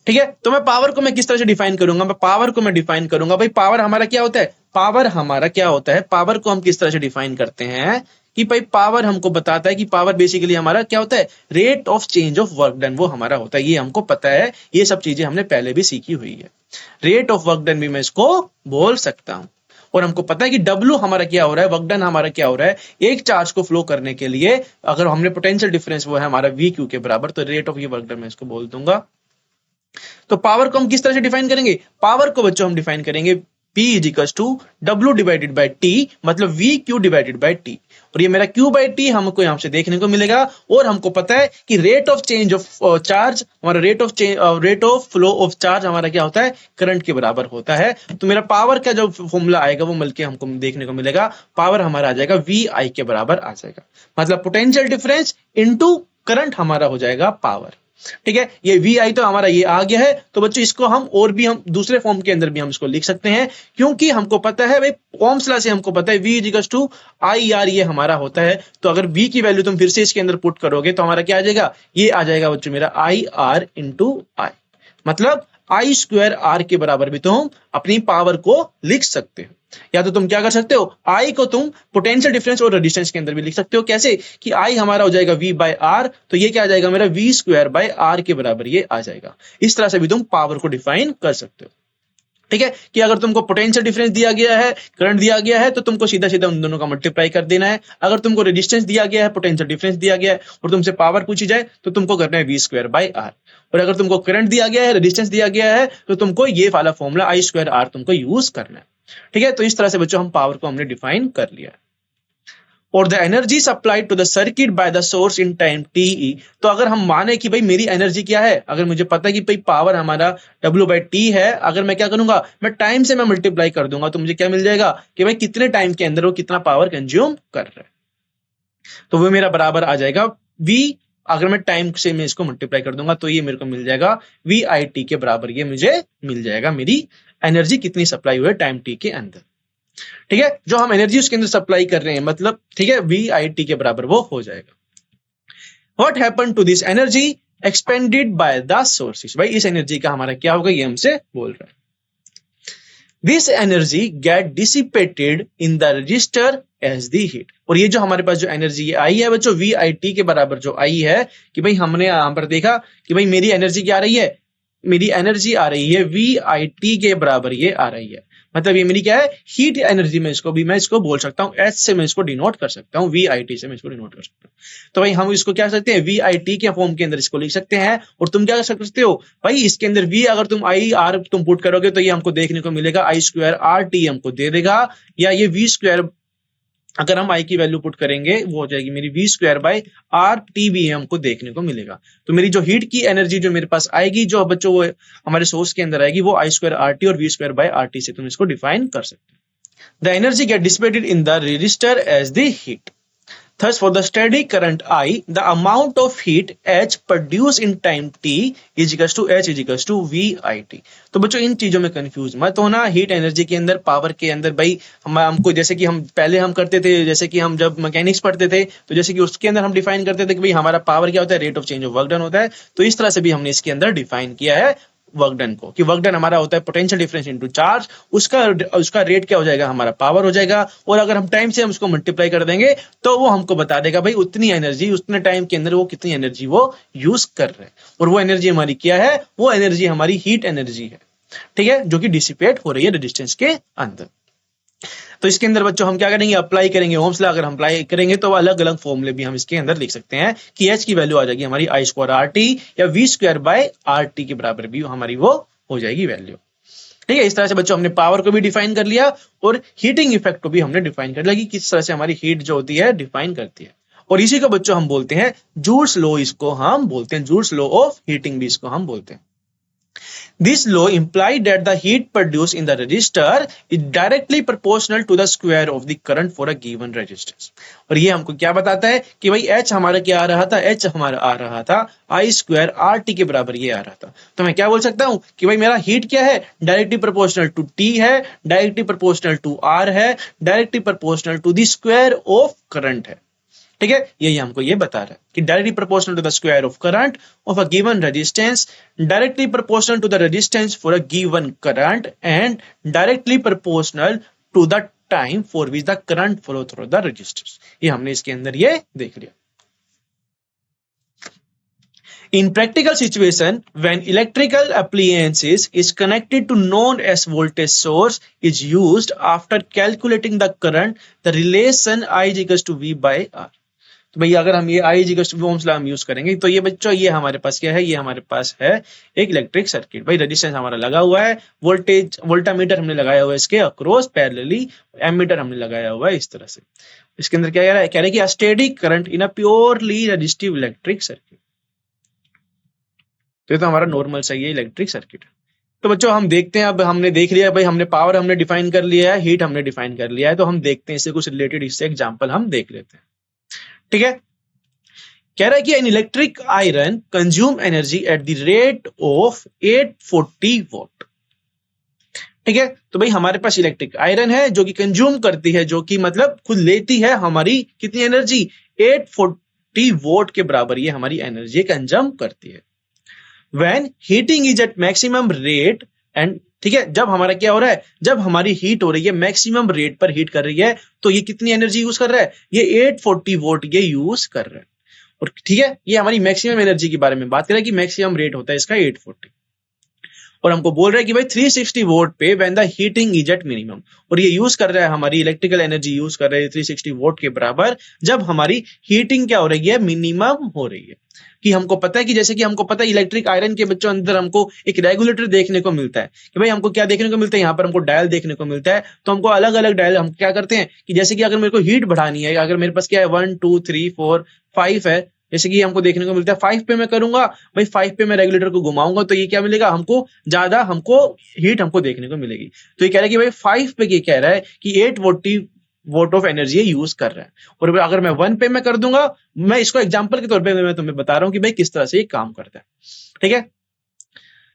ठीक है। तो मैं पावर को मैं किस तरह से डिफाइन करूंगा, मैं पावर को मैं डिफाइन करूंगा, भाई पावर हमारा क्या होता है, पावर हमारा क्या होता है, पावर को हम किस तरह से डिफाइन करते हैं कि भाई पावर हमको बताता है कि पावर बेसिकली हमारा क्या होता है, rate of change of work done वो हमारा होता है, ये हमको पता है, ये सब चीजें हमने पहले भी सीखी हुई है। रेट ऑफ वर्क डन भी मैं इसको बोल सकता हूं, और हमको पता है कि W हमारा क्या हो रहा है, वर्क डन हमारा क्या हो रहा है, एक चार्ज को फ्लो करने के लिए अगर हमने पोटेंशियल डिफरेंस वो है हमारा VQ के बराबर, तो रेट ऑफ ये वर्क डन मैं इसको बोल दूंगा। तो पावर को हम किस तरह से डिफाइन करेंगे, पावर को बच्चों हम डिफाइन करेंगे P is equal to W divided by T, मतलब VQ डिवाइडेड बाई T, और ये मेरा Q बाई टी हमको यहाँ से देखने को मिलेगा। और हमको पता है कि rate of change of charge, हमारा rate of flow of charge हमारा क्या होता है, करंट के बराबर होता है। तो मेरा पावर का जो फॉर्मूला आएगा वो मिलके हमको देखने को मिलेगा, पावर हमारा आ जाएगा वी आई के बराबर आ जाएगा। मतलब पोटेंशियल डिफरेंस इनटू करंट हमारा हो जाएगा पावर। ठीक है, ये वी आई तो हमारा ये आ गया है। तो बच्चों इसको हम और भी हम दूसरे फॉर्म के अंदर भी हम इसको लिख सकते हैं, क्योंकि हमको पता है भाई ओम्स लॉ से हमको पता है V equals to I R ये हमारा होता है। तो अगर वी की वैल्यू तुम फिर से इसके अंदर पुट करोगे तो हमारा क्या आ जाएगा, ये आ जाएगा बच्चों मेरा आई आर इंटू आई। मतलब आई स्क्वायर आर के बराबर भी तुम अपनी पावर को लिख सकते हो। या तो तुम क्या कर सकते हो, आई को तुम पोटेंशियल डिफरेंस और रेजिस्टेंस के अंदर भी लिख सकते हो। कैसे कि आई हमारा हो जाएगा वी बाय आर, तो ये क्या आ जाएगा मेरा वी स्क्वायर बाय आर के बराबर ये आ जाएगा। इस तरह से भी तुम पावर को डिफाइन कर सकते हो। ठीक है, कि अगर तुमको पोटेंशियल डिफरेंस दिया गया है, करंट दिया गया है, तो तुमको सीधा सीधा उन दोनों का मल्टीप्लाई कर देना है। अगर तुमको रेजिस्टेंस दिया गया है, पोटेंशियल डिफरेंस दिया गया है और तुमसे पावर पूछी जाए तो तुमको करना है वी स्क्वायर बाय आर। और अगर तुमको करंट दिया गया है, रेजिस्टेंस दिया गया है, तो तुमको ये वाला फॉर्मूला आई स्क्वायर आर तुमको यूज करना है। ठीक है, तो इस तरह से बच्चों हम पावर को हमने डिफाइन कर लिया है। और the energy supplied to the circuit by the source in time T. तो अगर हम माने कि भाई मेरी एनर्जी क्या है, अगर मुझे पता है कि भाई पावर हमारा W बाई टी है, अगर मैं क्या करूंगा, मैं टाइम से मैं मल्टीप्लाई कर दूंगा तो मुझे क्या मिल जाएगा कि भाई कितने टाइम के अंदर वो कितना पावर कंज्यूम कर रहा है। तो वो मेरा बराबर आ जाएगा V, अगर मैं टाइम से मैं इसको मल्टीप्लाई कर दूंगा तो ये मेरे को मिल जाएगा वी आई टी के बराबर ये मुझे मिल जाएगा, मेरी एनर्जी कितनी सप्लाई हुई है टाइम टी के अंदर। ठीक है, जो हम एनर्जी उसके अंदर सप्लाई कर रहे हैं, मतलब ठीक है वी आई टी के बराबर वो हो जाएगा। What happen to this energy expended by the sources. भाई इस एनर्जी का हमारा क्या होगा, ये हमसे बोल रहा है। This energy get dissipated in the resistor as the heat. और ये जो हमारे पास जो एनर्जी आई है बच्चों वी आई टी के बराबर जो आई है, कि भाई हमने यहां पर देखा कि भाई मेरी एनर्जी क्या आ रही है, मेरी एनर्जी आ रही है वी आई टी के बराबर ये आ रही है। मतलब ये मेरी क्या है, हीट एनर्जी में इसको भी मैं इसको बोल सकता हूँ, एच से मैं इसको डिनोट कर सकता हूँ, वी आई टी से मैं इसको डिनोट कर सकता हूँ। तो भाई हम इसको क्या कर सकते हैं, वी आई टी के फॉर्म के अंदर इसको लिख सकते हैं। और तुम क्या कर सकते हो भाई, इसके अंदर वी अगर तुम आई आर तुम पुट करोगे तो ये हमको देखने को मिलेगा आई स्क्वायर आर टी हमको दे देगा, या ये वी स्क्वायर अगर हम आई की वैल्यू पुट करेंगे वो हो जाएगी मेरी V square by R T भी हमको देखने को मिलेगा। तो मेरी जो हीट की एनर्जी जो मेरे पास आएगी, जो बच्चों वो हमारे सोर्स के अंदर आएगी, वो आई स्क्वायर आर टी और V square by R T से तुम इसको डिफाइन कर सकते हो। The energy get dissipated in the resistor as the heat. Thus, for the steady current I, the amount of heat H produced in time T is equals to H is equals to VIT। तो बच्चों इन चीजों में confuse मत होना। Heat energy के अंदर, power के अंदर भाई हमको जैसे कि हम पहले हम करते थे, जैसे कि हम जब मैकेनिक्स पढ़ते थे तो जैसे कि उसके अंदर हम डिफाइन करते थे कि भाई हमारा पावर क्या होता है, rate of change of work done होता है। तो इस तरह से भी हमने इसके अंदर डिफाइन किया है वर्क डन को, कि वर्क डन हमारा होता है पोटेंशियल डिफरेंस इनटू चार्ज, उसका रेट क्या हो जाएगा, हमारा पावर हो जाएगा। और अगर हम टाइम से हम उसको मल्टीप्लाई कर देंगे तो वो हमको बता देगा भाई उतनी एनर्जी, उतने टाइम के अंदर वो कितनी एनर्जी वो यूज कर रहे हैं। और वो एनर्जी हमारी क्या है, वो एनर्जी हमारी हीट एनर्जी है। ठीक है, जो कि डिसिपेट हो रही है रेजिस्टेंस के अंदर। तो इसके अंदर बच्चों हम क्या करेंगे, अप्लाई करेंगे ओम्स लॉ। अगर हम अप्लाई करेंगे तो अलग अलग फॉर्मूले भी हम इसके अंदर लिख सकते हैं कि एच की वैल्यू आ जाएगी हमारी आई स्क्वायर आर टी, या V square by R T के बराबर भी हमारी वो हो जाएगी वैल्यू। ठीक है, इस तरह से बच्चों हमने पावर को भी डिफाइन कर लिया और हीटिंग इफेक्ट को भी हमने डिफाइन कर लिया कि किस तरह से हमारी हीट जो होती है डिफाइन करती है। और इसी को बच्चों हम बोलते हैं जूल्स लॉ, इसको हम बोलते हैं जूल्स लॉ ऑफ हीटिंग भी इसको हम बोलते हैं। This law implied that the heat produced in the resistor is directly proportional to the square of the current for a given resistance। और ये हमको क्या बताता है कि भाई H हमारा क्या आ रहा था, H हमारा आ रहा था I स्क्वायर आर टी के बराबर ये आ रहा था। तो मैं क्या बोल सकता हूँ कि भाई मेरा हीट क्या है, डायरेक्टली प्रोपोर्शनल टू T है, डायरेक्टली प्रोपोर्शनल टू R है, directly proportional to the square of current है। ठीक है, यही हमको ये बता रहा है कि directly proportional to the square of current of a given resistance, directly proportional to the resistance for a given current, and directly proportional to the time for which the current flow through the resistance. ये हमने इसके अंदर ये देख लिया। In practical situation, when electrical appliances is connected to known as voltage source is used after calculating the current, the relation I is equals to V by R। तो भैया अगर हम ये I is equals to V Ohm's law हम use करेंगे तो ये बच्चों ये हमारे पास क्या है, ये हमारे पास है एक इलेक्ट्रिक सर्किट। भाई रेजिस्टेंस हमारा लगा हुआ है, वोल्टेज वोल्टामीटर हमने लगाया हुआ है इसके अक्रॉस पैरेलली, एमीटर हमने लगाया हुआ है इस तरह से। इसके अंदर क्या कह रहा है कि steady current in a purely resistive electric circuit. तो ये तो हमारा नॉर्मल सही है इलेक्ट्रिक सर्किट। तो बच्चों हम देखते हैं, अब हमने देख लिया भाई, हमने पावर हमने डिफाइन कर लिया है, हीट हमने डिफाइन कर लिया है, तो हम देखते हैं इससे कुछ रिलेटेड, इससे एग्जांपल हम देख लेते हैं। ठीक है, कह रहा है कि an electric iron consume energy at the rate of 840 what. ठीक है, तो भाई हमारे पास इलेक्ट्रिक आयरन है जो कि कंज्यूम करती है, जो कि मतलब खुद लेती है हमारी कितनी एनर्जी, 840 वोट के बराबर ये हमारी एनर्जी कंज्यूम करती है। When heating is at maximum rate and, ठीक है, जब हमारा क्या हो रहा है, जब हमारी हीट हो रही है मैक्सिमम रेट पर हीट कर रही है, तो ये कितनी एनर्जी यूज कर रहा है, ये 840 वोट ये यूज कर रहा है। और ठीक है, ये हमारी मैक्सिमम एनर्जी के बारे में बात कर रहा है कि मैक्सिमम रेट होता है इसका 840, और हमको बोल रहा है कि भाई 360 वोट पे when the heating is at minimum, और ये यूज कर रहा है हमारी इलेक्ट्रिकल एनर्जी यूज कर रहा है 360 वोट के बराबर, जब हमारी हीटिंग क्या हो रही है, मिनिमम हो रही है। कि हमको पता है कि जैसे कि हमको पता है इलेक्ट्रिक आयरन के बच्चों अंदर हमको एक रेगुलेटर देखने को मिलता है, कि भाई हमको क्या देखने को मिलता है, यहाँ पर हमको डायल देखने को मिलता है, तो हमको अलग अलग डायल हम क्या करते हैं कि जैसे कि अगर मेरे को हीट बढ़ानी है, अगर मेरे पास क्या है 1 2 3 4 5 है, जैसे कि हमको देखने को मिलता है 5 पे मैं करूंगा भाई, 5 पे मैं रेगुलेटर को घुमाऊंगा तो ये क्या मिलेगा हमको, ज्यादा हमको हीट हमको देखने को मिलेगी। तो ये कह रहा है कि भाई 5 पे ये कह रहा है कि 840 वोट ऑफ एनर्जी यूज कर रहा है, और अगर मैं 1 पे मैं कर दूंगा, मैं इसको एग्जांपल के तौर पे मैं तुम्हें बता रहा हूं कि भाई किस तरह से ये काम करता है। ठीक है,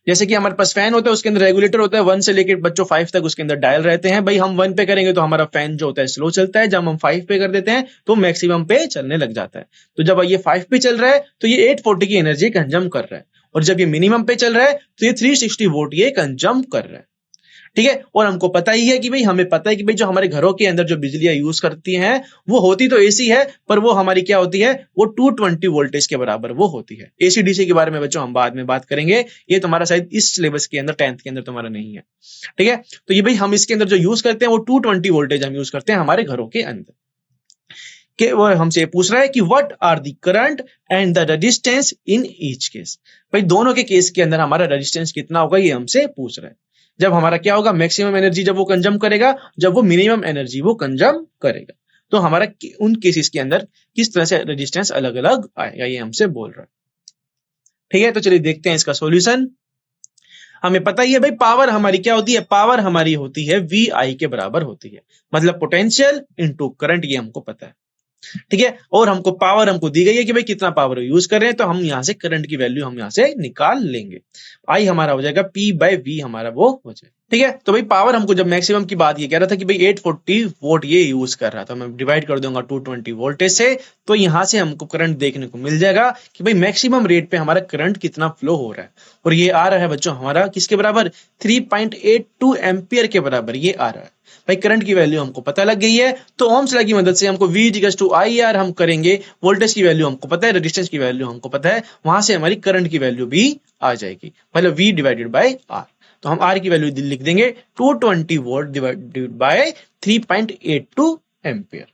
जैसे कि हमारे पास फैन होता है, उसके अंदर रेगुलेटर होता है 1 से लेकर बच्चों 5 तक, उसके अंदर डायल रहते हैं। भाई हम 1 पे करेंगे तो हमारा फैन जो होता है स्लो चलता है, जब हम 5 पे कर देते हैं तो मैक्सिमम पे चलने लग जाता है। तो जब ये 5 पे चल रहा है तो ये 840 की एनर्जी कंज्यूम कर रहा है, और जब ये मिनिमम पे चल रहा है तो ये 360 वोट ये कंज्यूम कर रहा है। ठीक है, और हमको पता ही है कि भाई, हमें पता है कि भाई जो हमारे घरों के अंदर जो बिजलियां यूज करती हैं वो होती तो एसी है, पर वो हमारी क्या होती है, वो 220 वोल्टेज के बराबर वो होती है। एसी डीसी के बारे में बच्चों हम बाद में बात करेंगे, ये तुम्हारा शायद इस सिलेबस के अंदर 10th के अंदर तुम्हारा नहीं है। ठीक है, तो ये भाई हम इसके अंदर जो यूज करते हैं वो 220 वोल्टेज हम यूज करते हैं हमारे घरों के अंदर। कि वो हमसे पूछ रहा है कि what are the current and the resistance in each case. भाई दोनों के केस के अंदर हमारा रेजिस्टेंस कितना होगा ये हमसे पूछ रहा है। जब हमारा क्या होगा, मैक्सिमम एनर्जी जब वो कंज्यूम करेगा, जब वो मिनिमम एनर्जी वो कंज्यूम करेगा, तो हमारा उन केसेस के अंदर किस तरह से रेजिस्टेंस अलग अलग आएगा ये हमसे बोल रहा है। ठीक है, तो चलिए देखते हैं इसका सॉल्यूशन। हमें पता ही है भाई पावर हमारी क्या होती है, पावर हमारी होती है वी आई के बराबर होती है, मतलब पोटेंशियल इनटू करंट, ये हमको पता है। ठीक है, और हमको पावर हमको दी गई है कि भाई कितना पावर यूज कर रहे हैं, तो हम यहां से करंट की वैल्यू हम यहां से निकाल लेंगे। आई हमारा हो जाएगा P बाय V हमारा वो हो जाएगा। ठीक है, तो भाई पावर हमको जब मैक्सिमम की बात ये कह रहा था कि भाई 840 वोल्ट ये यूज कर रहा था, मैं डिवाइड कर दूंगा 220 वोल्टेज से, तो यहां से हमको करंट देखने को मिल जाएगा कि भाई मैक्सिमम रेट पे हमारा करंट कितना फ्लो हो रहा है, और ये आ रहा है बच्चों हमारा किसके बराबर, 3.82 एम्पियर के बराबर ये आ रहा है। भाई करंट की वैल्यू हमको पता लग गई है, तो ओम्स लॉ की मदद से हमको V = IR हम करेंगे, वोल्टेज की वैल्यू हमको पता है, रेजिस्टेंस की वैल्यू हमको पता है, वहां से हमारी करंट की वैल्यू भी आ जाएगी, मतलब V / R। तो हम R की वैल्यू लिख देंगे 220 वोल्ट डिवाइडेड बाय 3.82 एम्पियर,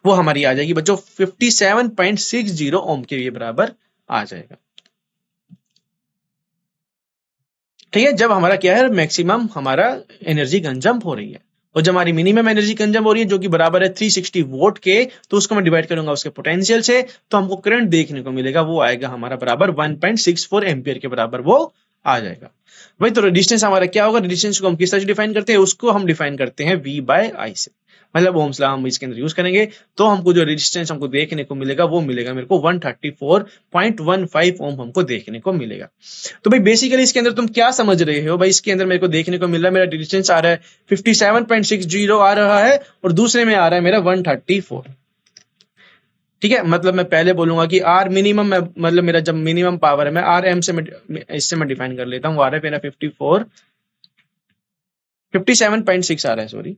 वो हमारी आ जाएगी बच्चों 57.60 ओम के ये बराबर आ जाएगा। ठीक है, जब हमारा क्या है, मैक्सिमम हमारा एनर्जी कंज्यूम हो रही है, और जब हमारी मिनिमम एनर्जी कंज्यूम हो रही है जो कि बराबर है 360 वोल्ट के, तो उसको मैं डिवाइड करूंगा उसके पोटेंशियल से, तो हमको करंट देखने को मिलेगा, वो आएगा हमारा बराबर 1.64 एम्पियर के बराबर वो आ जाएगा। भाई तो रेजिस्टेंस हमारा क्या होगा, रेजिस्टेंस को हम किस तरह से डिफाइन करते हैं, उसको हम डिफाइन करते हैं V/I से, मतलब ओम्स लॉ हम इसके अंदर यूज करेंगे, तो हमको जो रेजिस्टेंस हमको देखने को मिलेगा वो मिलेगा मेरे को 134.15 ओम हमको देखने को मिलेगा। तो भाई बेसिकली इसके अंदर तुम क्या समझ रहे हो, भाई इसके अंदर मेरे को देखने को मिल रहा है, मेरा रेजिस्टेंस आ रहा है 57.60 आ रहा है, और दूसरे में आ रहा है मेरा 134। ठीक है, मतलब मैं पहले बोलूंगा कि R मिनिमम, मतलब मेरा जब मिनिमम पावर है, मैं RM से इससे मैं डिफाइन कर लेता हूँ, आ रहा है मेरा 57.6 आ रहा है, सॉरी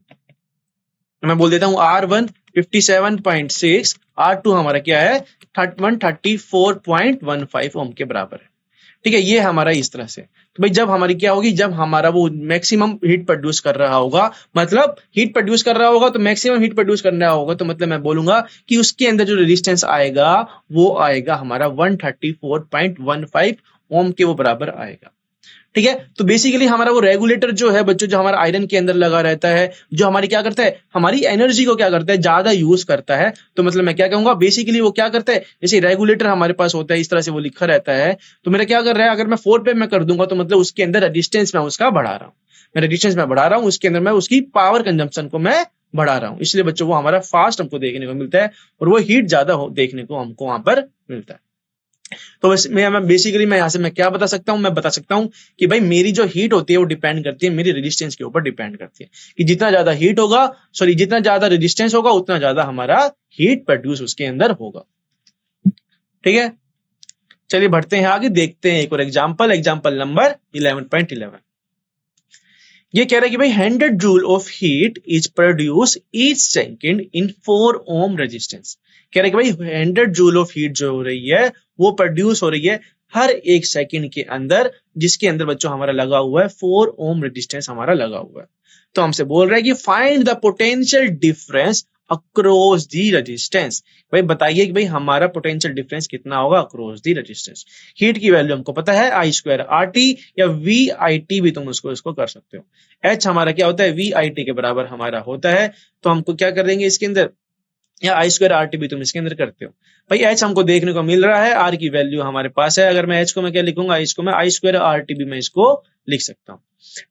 मैं बोल देता हूँ R1 57.6, R2 हमारा क्या है 134.15 ओम के बराबर है। ठीक है, ये हमारा इस तरह से। तो भाई जब हमारी क्या होगी, जब हमारा वो मैक्सिमम हीट प्रोड्यूस कर रहा होगा, मतलब हीट प्रोड्यूस कर रहा होगा, तो मैक्सिमम हीट प्रोड्यूस कर रहा होगा, तो मतलब मैं बोलूंगा कि उसके अंदर जो रेजिस्टेंस आएगा वो आएगा हमारा 134.15 ओम के वो बराबर आएगा। ठीक है। तो बेसिकली हमारा वो रेगुलेटर जो है बच्चों, जो हमारा आयरन के अंदर लगा रहता है, जो हमारी क्या करता है, हमारी एनर्जी को क्या करता है, ज्यादा यूज करता है। तो मतलब मैं क्या कहूंगा, बेसिकली वो क्या करता है, जैसे रेगुलेटर हमारे पास होता है, इस तरह से वो लिखा रहता है। तो मेरा क्या कर रहा है, अगर मैं 4 पे मैं कर दूंगा तो मतलब उसके अंदर रेजिस्टेंस मैं उसका बढ़ा रहा हूँ, मैं रेजिस्टेंस में बढ़ा रहा हूँ, उसके अंदर मैं उसकी पावर कंजम्पशन को मैं बढ़ा रहा हूँ। इसलिए बच्चों वो हमारा फास्ट हमको देखने को मिलता है और वो हीट ज्यादा देखने को हमको वहां पर मिलता है। तो बस मैं बेसिकली मैं यहाँ से मैं क्या बता सकता हूँ, मैं बता सकता हूँ कि भाई मेरी जो हीट होती है वो डिपेंड करती है मेरी रेजिस्टेंस के ऊपर डिपेंड करती है, कि जितना ज्यादा हीट होगा, सॉरी जितना ज्यादा रेजिस्टेंस होगा उतना ज्यादा हमारा हीट प्रोड्यूस उसके अंदर होगा। ठीक है, चलिए बढ़ते हैं आगे, देखते हैं एक और एग्जाम्पल नंबर 11.11। ये कह रहा है कि भाई 100 joule of heat is produce each second in 4 ohm resistance. कह रहा है कि भाई 100 जूल ऑफ हीट जो हो रही है वो प्रोड्यूस हो रही है हर एक सेकंड के अंदर, जिसके अंदर बच्चों हमारा लगा हुआ है 4 ओम रेजिस्टेंस हमारा लगा हुआ है। तो हमसे बोल रहा है कि find the potential difference across the resistance. भाई बताइए कि भाई हमारा पोटेंशियल डिफरेंस कितना होगा अक्रॉस दी रेजिस्टेंस। हीट की वैल्यू हमको पता है आई स्क्वायर आर टी या वी आई टी भी तुम इसको कर सकते हो। एच हमारा क्या होता है, वी आई टी के बराबर हमारा होता है। तो हमको क्या कर देंगे इसके अंदर, या आई स्क्वायर आर टी भी तुम इसके अंदर करते हो। भाई एच हमको देखने को मिल रहा है, आर की वैल्यू हमारे पास है। अगर मैं एच को मैं क्या लिखूंगा, इसको मैं आई स्क्वायर आर टी भी मैं इसको लिख सकता हूँ।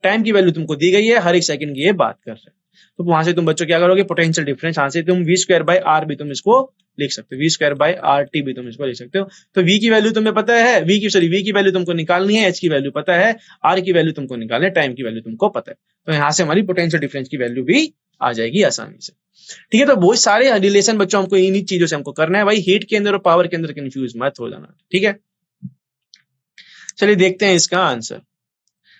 टाइम की वैल्यू तुमको दी गई है, हर एक सेकंड की ये बात कर रहे हैं। तो वहां से तुम बच्चों क्या करोगे, पोटेंशियल डिफरेंस यहां से तुम वी स्क्वायर बाय आर भी तुम इसको लिख सकते हो, V square by R T भी तुम इसको लिख सकते हो। तो वी की वैल्यू तुम्हें पता है, वी की वैल्यू तुमको निकालनी है, एच की वैल्यू पता है, आर की वैल्यू तुमको निकालनी है, टाइम की वैल्यू तुमको पता है। तो यहाँ से हमारी पोटेंशियल डिफरेंस की वैल्यू भी आ जाएगी आसानी से। ठीक है, तो बहुत सारे रिलेशन बच्चों हमको इन्हीं चीजों से हमको करना है। भाई हीट के अंदर और पावर के अंदर कंफ्यूज मत हो जाना। ठीक है, चलिए देखते हैं इसका आंसर।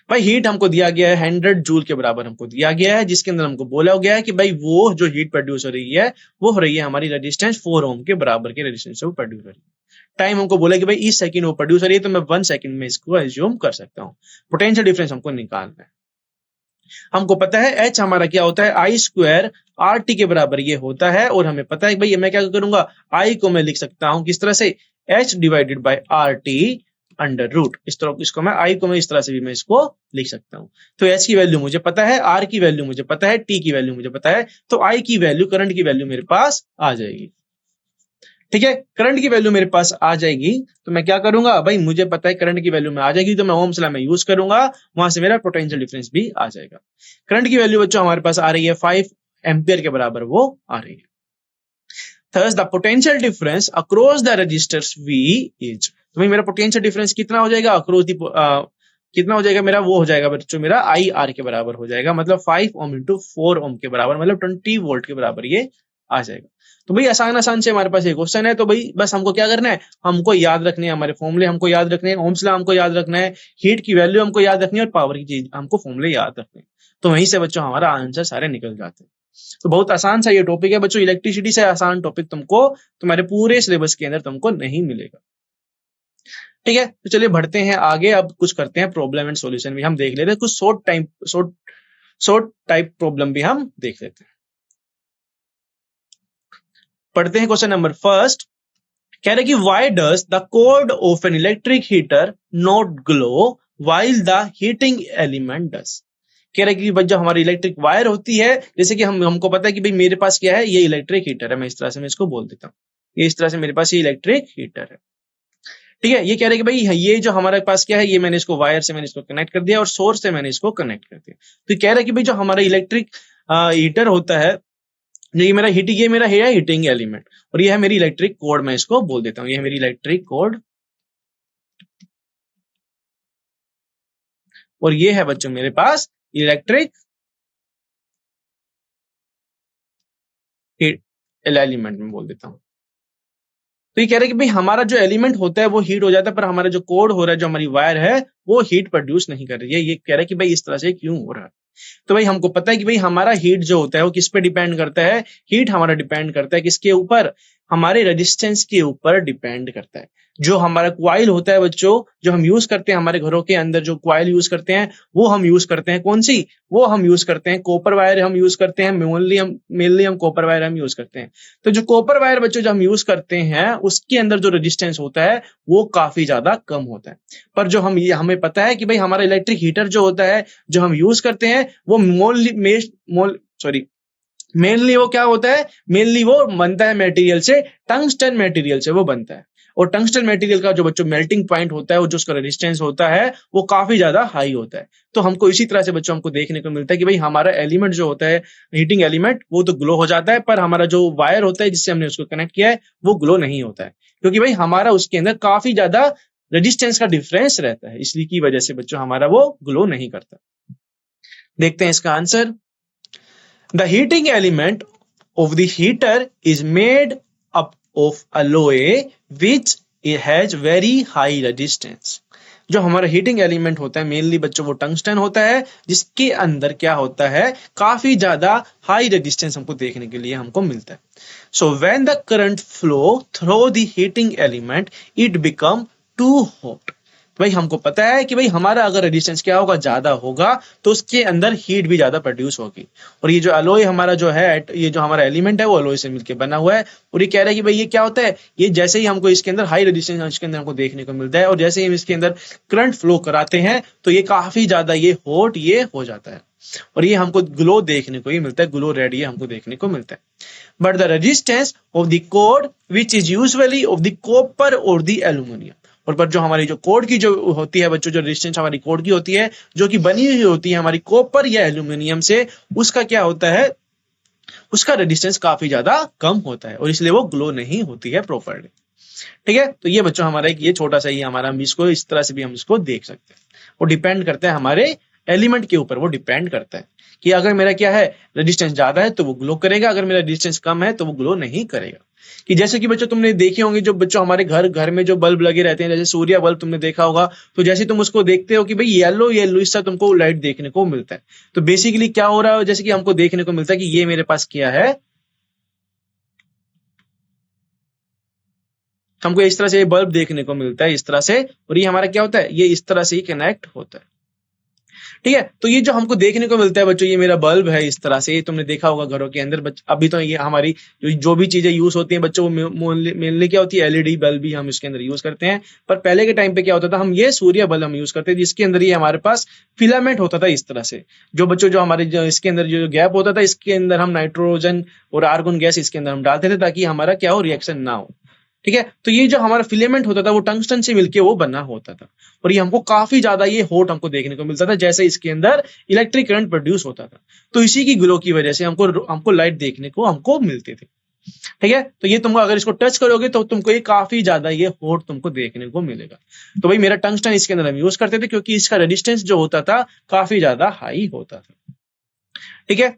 भाई हीट हमको दिया गया है 100 जूल के बराबर हमको दिया गया है, जिसके अंदर हमको बोला गया है कि भाई वो जो हीट प्रोड्यूस हो रही है वो हो रही है हमारी रेजिस्टेंस 4 ओम के बराबर के रेजिस्टेंस से वो प्रोड्यूस हो रही है। टाइम हमको बोला कि भाई इस सेकंड वो प्रोड्यूस हो रही है, तो मैं 1 सेकंड में इसको एज्यूम कर सकता हूँ। पोटेंशियल डिफरेंस हमको निकालना है। हमको पता है एच हमारा क्या होता है, आई स्क्वायर आर टी के बराबर ये होता है। और हमें पता है कि भाई मैं क्या करूंगा, आई को मैं लिख सकता हूं किस तरह से, H divided by R T under root. इस तरह इसको मैं आई को मैं इस तरह से भी मैं इसको लिख सकता हूं। तो एच की वैल्यू मुझे पता है, आर की वैल्यू मुझे पता है, टी की वैल्यू मुझे पता है। तो आई की वैल्यू, करंट की वैल्यू मेरे पास आ जाएगी। ठीक है, करंट की वैल्यू मेरे पास आ जाएगी तो मैं क्या करूंगा, भाई मुझे पता है करंट की वैल्यू में आ जाएगी तो मैं ओम्स लॉ में यूज करूंगा, वहां से मेरा पोटेंशियल डिफरेंस भी आ जाएगा। करंट की वैल्यू बच्चों हमारे पास आ रही है 5 एम्पियर के बराबर वो आ रही है। Thus the potential difference across the resistors V is, तो भाई मेरा पोटेंशियल डिफरेंस कितना हो जाएगा अक्रॉस दी, कितना हो जाएगा मेरा, वो हो जाएगा बच्चों मेरा आई आर के बराबर हो जाएगा, मतलब 5 ओम इंटू 4 ओम के बराबर, मतलब 20 वोल्ट के बराबर ये आ जाएगा। तो भाई आसान से हमारे पास ये क्वेश्चन है। तो भाई बस हमको क्या करना है, हमको याद रखने हैं हमारे फॉर्मूले, हमको याद रखने हैं, ओम्स लॉ हमको याद रखना है, हीट की वैल्यू हमको याद रखनी है और पावर की चीज हमको फॉर्मूले याद रखने हैं। तो वहीं से बच्चों हमारा आंसर सारे निकल जाते हैं। तो बहुत आसान सा ये टॉपिक है बच्चों, इलेक्ट्रिसिटी से आसान टॉपिक तुमको तुम्हारे पूरे सिलेबस के अंदर तुमको नहीं मिलेगा। ठीक है, तो चलिए बढ़ते हैं आगे, अब कुछ करते हैं प्रॉब्लम एंड सॉल्यूशन भी हम देख लेते हैं, कुछ शॉर्ट टाइप प्रॉब्लम भी हम देख लेते हैं। पढ़ते हैं क्वेश्चन नंबर फर्स्ट। कह रहे कि why does the code of an electric heater not glow while the heating element does. कह रहे कि जब हमारी इलेक्ट्रिक वायर होती है, जैसे कि हमको पता है कि भाई मेरे पास क्या है, ये इलेक्ट्रिक हीटर है, मैं इस तरह से मैं इसको बोल देता हूँ, ये इस तरह से मेरे पास ये इलेक्ट्रिक हीटर है। ठीक है, ये कह रहे कि भाई ये जो हमारे पास क्या है, ये मैंने इसको वायर से मैंने इसको कनेक्ट कर दिया और सोर्स से मैंने इसको कनेक्ट कर दिया। तो कह रहा है कि भाई जो हमारा इलेक्ट्रिक हीटर होता है, ये मेरा है हीटिंग एलिमेंट, और ये है मेरी इलेक्ट्रिक कोड, मैं इसको बोल देता हूँ, ये है मेरी इलेक्ट्रिक कोड, और ये है बच्चों मेरे पास इलेक्ट्रिक एलिमेंट में बोल देता हूँ। तो ये कह रहे हैं कि भाई हमारा जो एलिमेंट होता है वो हीट हो जाता है, पर हमारा जो कोड हो रहा है, जो हमारी वायर है, वो हीट प्रोड्यूस नहीं कर रही है। ये कह रहा है कि भाई इस तरह से क्यों हो रहा है। तो भाई हमको पता है कि भाई हमारा हीट जो होता है वो किस पे डिपेंड करता है, हीट हमारा डिपेंड करता है किसके ऊपर, हमारे रेजिस्टेंस के ऊपर डिपेंड करता है। जो हमारा कॉइल होता है बच्चों, जो हम यूज करते हैं हमारे घरों के अंदर, जो कॉइल यूज करते हैं वो हम यूज करते हैं कौन सी, वो हम यूज करते हैं कॉपर वायर हम यूज करते हैं, मेनली हम कॉपर वायर हम यूज करते हैं। तो जो कॉपर वायर बच्चों जो हम यूज करते हैं उसके अंदर जो रेजिस्टेंस होता है वो काफी ज्यादा कम होता है। पर जो हम ये हमें पता है कि भाई हमारा इलेक्ट्रिक हीटर जो होता है जो हम यूज करते हैं वो मेनली वो क्या होता है, मेनली वो बनता है मटेरियल से, टंगस्टन मटेरियल से वो बनता है। और टंगस्टन मटेरियल का जो बच्चों मेल्टिंग पॉइंट होता है, वो जो उसका रेजिस्टेंस होता है वो काफी ज्यादा हाई होता है। तो हमको इसी तरह से बच्चों हमको देखने को मिलता है कि भाई हमारा एलिमेंट जो होता है, हीटिंग एलिमेंट, वो तो ग्लो हो जाता है, पर हमारा जो वायर होता है जिससे हमने उसको कनेक्ट किया है वो ग्लो नहीं होता है, क्योंकि भाई हमारा उसके अंदर काफी ज्यादा रेजिस्टेंस का डिफरेंस रहता है, इसलिए की वजह से बच्चों हमारा वो ग्लो नहीं करता। देखते हैं इसका answer. The heating element of the heater is made up of alloy which has very high resistance. जो हमारा हीटिंग एलिमेंट होता है मेनली बच्चों वो टंगस्टन होता है, जिसके अंदर क्या होता है, काफी ज्यादा हाई रेजिस्टेंस हमको देखने के लिए हमको मिलता है। So when the current flow through the heating element it become too hot. भाई हमको पता है कि भाई हमारा अगर रेजिस्टेंस क्या होगा, ज्यादा होगा, तो उसके अंदर हीट भी ज्यादा प्रोड्यूस होगी। और ये जो अलॉय हमारा जो है, ये जो हमारा एलिमेंट है वो अलॉय से मिलकर बना हुआ है। और ये कह रहा है कि भाई ये क्या होता है, ये जैसे ही हमको इसके अंदर हाई रेजिस्टेंस इसके अंदर हमको देखने को मिलता है, और जैसे ही हम इसके अंदर करंट फ्लो कराते हैं तो ये काफी ज्यादा ये हॉट ये हो जाता है, और ये हमको ग्लो देखने को ही मिलता है, ग्लो रेड ये हमको देखने को मिलता है। But the resistance of the code which is usually of the copper और द एल्यूमिनियम। और पर जो हमारी जो कोड की जो होती है बच्चों, जो रेजिस्टेंस हमारी कोड की होती है, जो कि बनी हुई होती है हमारी कॉपर या एल्यूमिनियम से, उसका क्या होता है, उसका रेजिस्टेंस काफी ज्यादा कम होता है, और इसलिए वो ग्लो नहीं होती है प्रॉपर्ली। ठीक है, तो ये बच्चों हमारा एक ये छोटा सा ही हमारा, हम इसको इस तरह से भी हम इसको देख सकते हैं। वो डिपेंड करता है हमारे एलिमेंट के ऊपर, वो डिपेंड करता है कि अगर मेरा क्या है रेजिस्टेंस ज्यादा है तो वो ग्लो करेगा, अगर मेरा रेजिस्टेंस कम है तो वो ग्लो नहीं करेगा। कि जैसे कि बच्चों तुमने देखे होंगे, जो बच्चों हमारे घर घर में जो बल्ब लगे रहते हैं, जैसे सूर्य बल्ब तुमने देखा होगा, तो जैसे तुम उसको देखते हो कि भाई येलो येलो इससे तुमको लाइट देखने को मिलता है। तो बेसिकली क्या हो रहा है, जैसे कि हमको देखने को मिलता है कि ये मेरे पास क्या है, हमको इस तरह से ये बल्ब देखने को मिलता है इस तरह से, और ये हमारा क्या होता है, ये इस तरह से ही कनेक्ट होता है। ठीक है, तो ये जो हमको देखने को मिलता है बच्चों, ये मेरा बल्ब है इस तरह से, ये तुमने देखा होगा घरों के अंदर। अभी तो ये हमारी जो भी चीजें यूज होती हैं बच्चों, मेनली क्या होती है, एलईडी बल्ब भी हम इसके अंदर यूज करते हैं। पर पहले के टाइम पे क्या होता था, हम ये सूर्य बल्ब हम यूज करते थे, जिसके अंदर ये हमारे पास फिलामेंट होता था इस तरह से। जो बच्चों जो हमारे जो इसके अंदर जो गैप होता था, इसके अंदर हम नाइट्रोजन और आर्गन गैस इसके अंदर हम डालते थे, ताकि हमारा क्या हो, रिएक्शन ना हो। ठीक है, तो ये जो हमारा फिलेमेंट होता था वो टंगस्टन से मिलके वो बना होता था, और ये हमको काफी ज्यादा ये हॉट हमको देखने को मिलता था, जैसे इसके अंदर इलेक्ट्रिक करंट प्रोड्यूस होता था। तो इसी की ग्लो की वजह से हमको लाइट देखने को हमको मिलते थे। ठीक है, तो ये तुमको अगर इसको टच करोगे तो तुमको ये काफी ज्यादा ये हॉट तुमको देखने को मिलेगा। तो भाई मेरा टंगस्टन इसके अंदर हम यूज करते थे, क्योंकि इसका रेजिस्टेंस जो होता था काफी ज्यादा हाई होता था। ठीक है,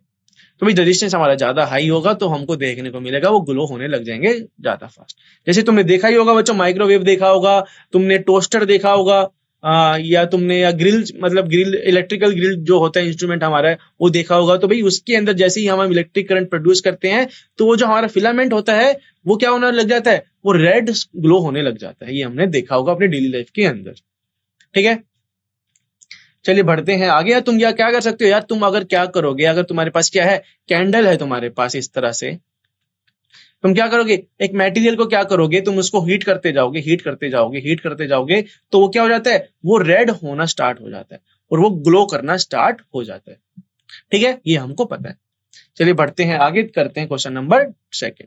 तो भाई रेजिस्टेंस हमारा ज्यादा हाई होगा तो हमको देखने को मिलेगा वो ग्लो होने लग जाएंगे ज्यादा फास्ट। जैसे तुमने देखा ही होगा बच्चों, माइक्रोवेव देखा होगा, तुमने टोस्टर देखा होगा, या तुमने या ग्रिल, मतलब ग्रिल, इलेक्ट्रिकल ग्रिल जो होता है इंस्ट्रूमेंट हमारा, वो देखा होगा। तो भाई उसके अंदर जैसे ही हम इलेक्ट्रिक करंट प्रोड्यूस करते हैं तो वो जो हमारा फिलामेंट होता है वो क्या होने लग जाता है, वो रेड ग्लो होने लग जाता है। ये हमने देखा होगा अपने डेली लाइफ के अंदर। ठीक है, चलिए बढ़ते हैं आगे। यार तुम क्या क्या कर सकते हो यार, तुम अगर क्या करोगे, अगर तुम्हारे पास क्या है, कैंडल है तुम्हारे पास इस तरह से, तुम क्या करोगे, एक मटेरियल को क्या करोगे, तुम उसको हीट करते जाओगे, हीट करते जाओगे, हीट करते जाओगे, तो वो क्या हो जाता है, वो रेड होना स्टार्ट हो जाता है, और वो ग्लो करना स्टार्ट हो जाता है। ठीक है, ये हमको पता है। चलिए बढ़ते हैं आगे, करते हैं क्वेश्चन नंबर 2।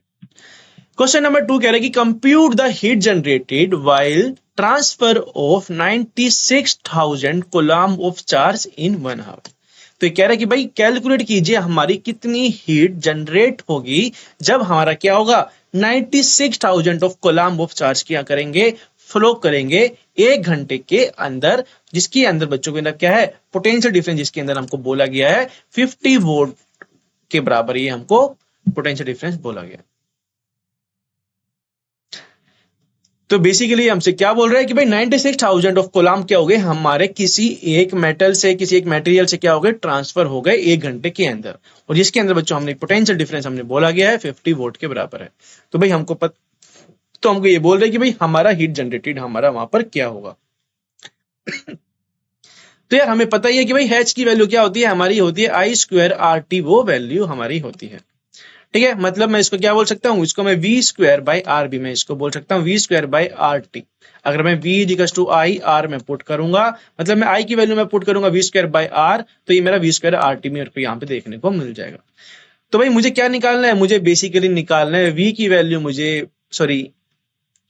क्वेश्चन नंबर 2 कह रहा है कि compute the heat generated while transfer of 96,000 coulomb of charge in 1 hour. तो ये कह रहा है कि भाई कैलकुलेट कीजिए हमारी कितनी हीट जनरेट होगी जब हमारा क्या होगा, 96,000 ऑफ कूलम्ब ऑफ चार्ज क्या करेंगे, फ्लो करेंगे 1 घंटे के अंदर, जिसके अंदर बच्चों के अंदर क्या है, पोटेंशियल डिफरेंस जिसके अंदर हमको बोला गया है 50 वोल्ट के बराबर, ये हमको पोटेंशियल डिफरेंस बोला गया। तो बेसिकली हमसे क्या बोल रहे हैं कि भाई 96,000 ऑफ कूलम्ब क्या हो गए हमारे किसी एक मेटल से किसी एक मटेरियल से क्या हो गए ट्रांसफर हो गए 1 घंटे के अंदर, और जिसके अंदर बच्चों हमने पोटेंशियल डिफरेंस हमने बोला गया है 50 वोल्ट के बराबर है। तो भाई हमको ये बोल रहे हैं कि भाई हमारा हीट जनरेटेड हमारा वहां पर क्या होगा। तो यार हमें पता ही है कि भाई H की वैल्यू क्या होती है, हमारी होती है I स्क्वायर RT, वो वैल्यू हमारी होती है। ठीक है, मतलब मैं इसको क्या बोल सकता हूँ, इसको मैं V स्क्वायर बाई आर भी मैं इसको बोल सकता हूँ V स्क्वायर बाई RT। अगर मैं V equals to I R में पुट करूंगा, मतलब मैं I की वैल्यू में पुट करूंगा V स्क्वायर बाई R, तो ये मेरा V स्क्वायर RT मेरे को यहाँ पे देखने को मिल जाएगा। तो भाई मुझे क्या निकालना है, मुझे बेसिकली निकालना है V की वैल्यू,